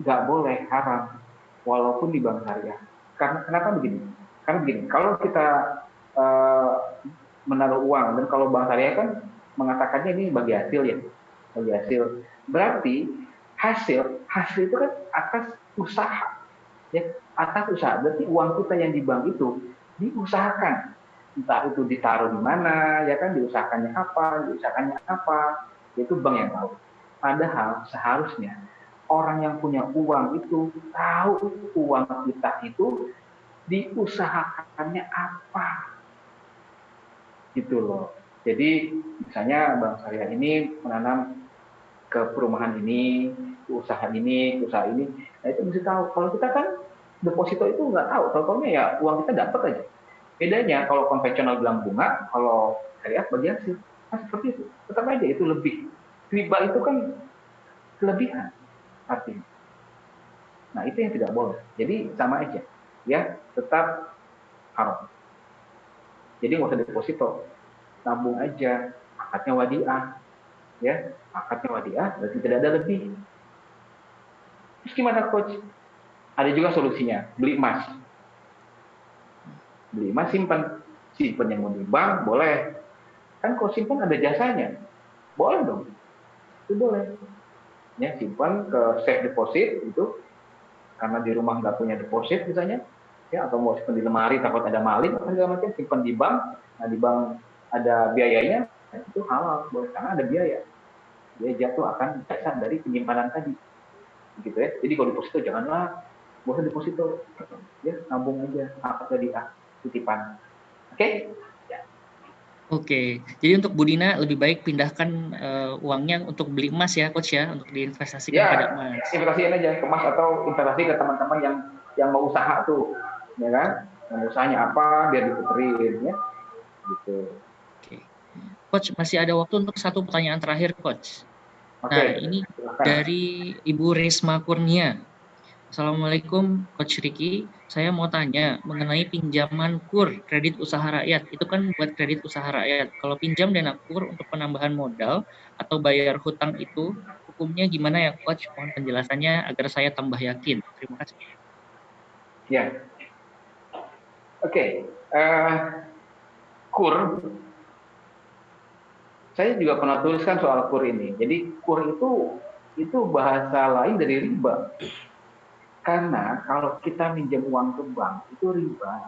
nggak boleh, haram, walaupun di bank syariah. Karena kenapa begini? Karena begini, kalau kita uh, menaruh uang, dan kalau bank syariah kan mengatakannya ini bagi hasil ya, bagi hasil. Berarti hasil itu kan atas usaha, ya, atas usaha. Berarti uang kita yang di bank itu diusahakan, entah itu ditaruh di mana, ya kan, diusahakannya apa, itu bank yang tahu. Padahal seharusnya orang yang punya uang itu tahu uang kita itu diusahakannya apa, gitu loh. Jadi misalnya bank syariah ini menanam ke perumahan ini, ke usaha ini, nah itu mesti tahu. Kalau kita kan deposito itu nggak tahu, tahu-tahunya ya uang kita dapat aja. Bedanya kalau konvensional bilang bunga, kalau syariah bagi hasil, nah seperti itu. Tetap aja itu lebih. Riba itu kan kelebihan artinya. Nah itu yang tidak boleh. Jadi sama aja, ya tetap haram. Jadi nggak usah deposito, nabung aja, akadnya wadiah, ya akadnya wadiah, berarti tidak ada lebih. Terus gimana Coach? Ada juga solusinya, beli emas. Beli emas simpan yang mau di bank boleh. Kan kalau simpan ada jasanya, boleh dong, itu boleh. Ya simpan ke safe deposit itu, karena di rumah nggak punya deposit misalnya, ya atau mau simpan di lemari takut ada maling atau segala macam, simpan di bank. Nah di bank ada biayanya, itu halal, boleh, karena ada biaya. Dia jatuh akan dasar dari penyimpanan tadi, gitu ya. Jadi kalau deposito janganlah, boleh deposito, ya nabung aja, akad wadiah, titipan. Oke? Ya. Oke, jadi untuk Bu Dina lebih baik pindahkan uangnya untuk beli emas ya, Coach ya, untuk diinvestasikan pada Ya, emas. investasiin aja ke emas atau investasi ke teman-teman yang mau usaha tuh, ya kan? Yang usahanya apa biar diputerin ya, gitu. Oke. Coach, masih ada waktu untuk satu pertanyaan terakhir, Coach. Oke, Nah, ini silakan. dari Ibu Risma Kurnia. Assalamualaikum Coach Ricky, saya mau tanya mengenai pinjaman KUR, kredit usaha rakyat. Itu kan buat kredit usaha rakyat. Kalau pinjam dana KUR untuk penambahan modal atau bayar hutang itu, hukumnya gimana ya Coach? Mohon penjelasannya agar saya tambah yakin. Terima kasih. Ya, oke. KUR, saya juga pernah tuliskan soal KUR ini. Jadi KUR itu bahasa lain dari riba. Karena kalau kita minjem uang ke bank itu riba.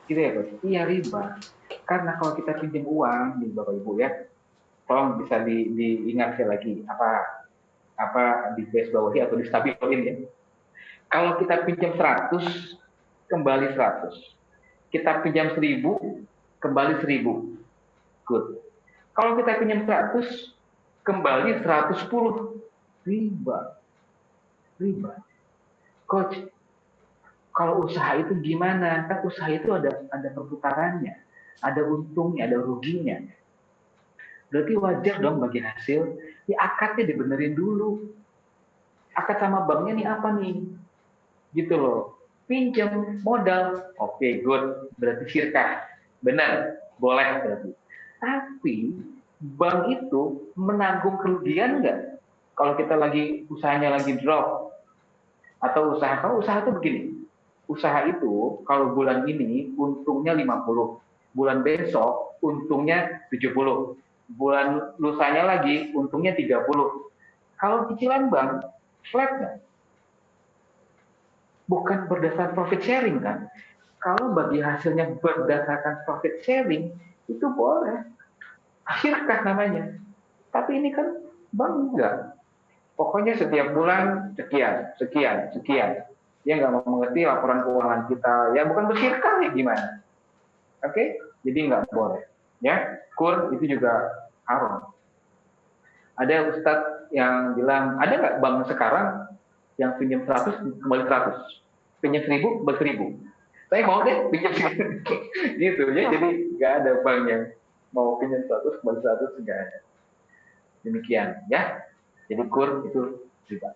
Gitu ya, Coach? Iya riba. Karena kalau kita pinjam uang di Bapak Ibu ya, tolong bisa diingat sekali lagi apa di base bawahi atau di stabilin ya. Kalau kita pinjam 100, kembali 100. kita pinjam 1.000, kembali 1.000. Good. Kalau kita pinjam 100, kembali 110. Riba. Coach, kalau usaha itu gimana? Kan usaha itu ada perputarannya, ada untungnya, ada ruginya. Berarti wajar dong bagi hasil, akadnya dibenerin dulu. Akad sama banknya nih apa nih? Gitu loh. Pinjam modal, oke, good, berarti syirkah. Benar, boleh berarti. Tapi bank itu menanggung kerugian nggak? Kalau kita usahanya lagi drop, atau kalau usaha itu begini, usaha itu kalau bulan ini untungnya 50, bulan besok untungnya 70, bulan lusanya lagi untungnya 30. Kalau cicilan bank, flat nggak? Bukan berdasarkan profit sharing kan? Kalau bagi hasilnya berdasarkan profit sharing, itu boleh. Syirkah namanya. Tapi ini kan bank enggak. Pokoknya setiap bulan sekian. Dia nggak mau mengerti laporan keuangan kita. Ya bukan bersyirkah ya gimana? Oke? Jadi nggak boleh. Ya, kur itu juga haram. Ada ustadz yang bilang, ada nggak bank sekarang yang pinjam 100 kembali 100, pinjam 1.000 kembali 1.000. Saya mau deh pinjam 1.000 gitu ya. Jadi nggak ada bank yang mau pinjam 100 kembali 100, nggak ada. Demikian ya. Jadi kur itu riba.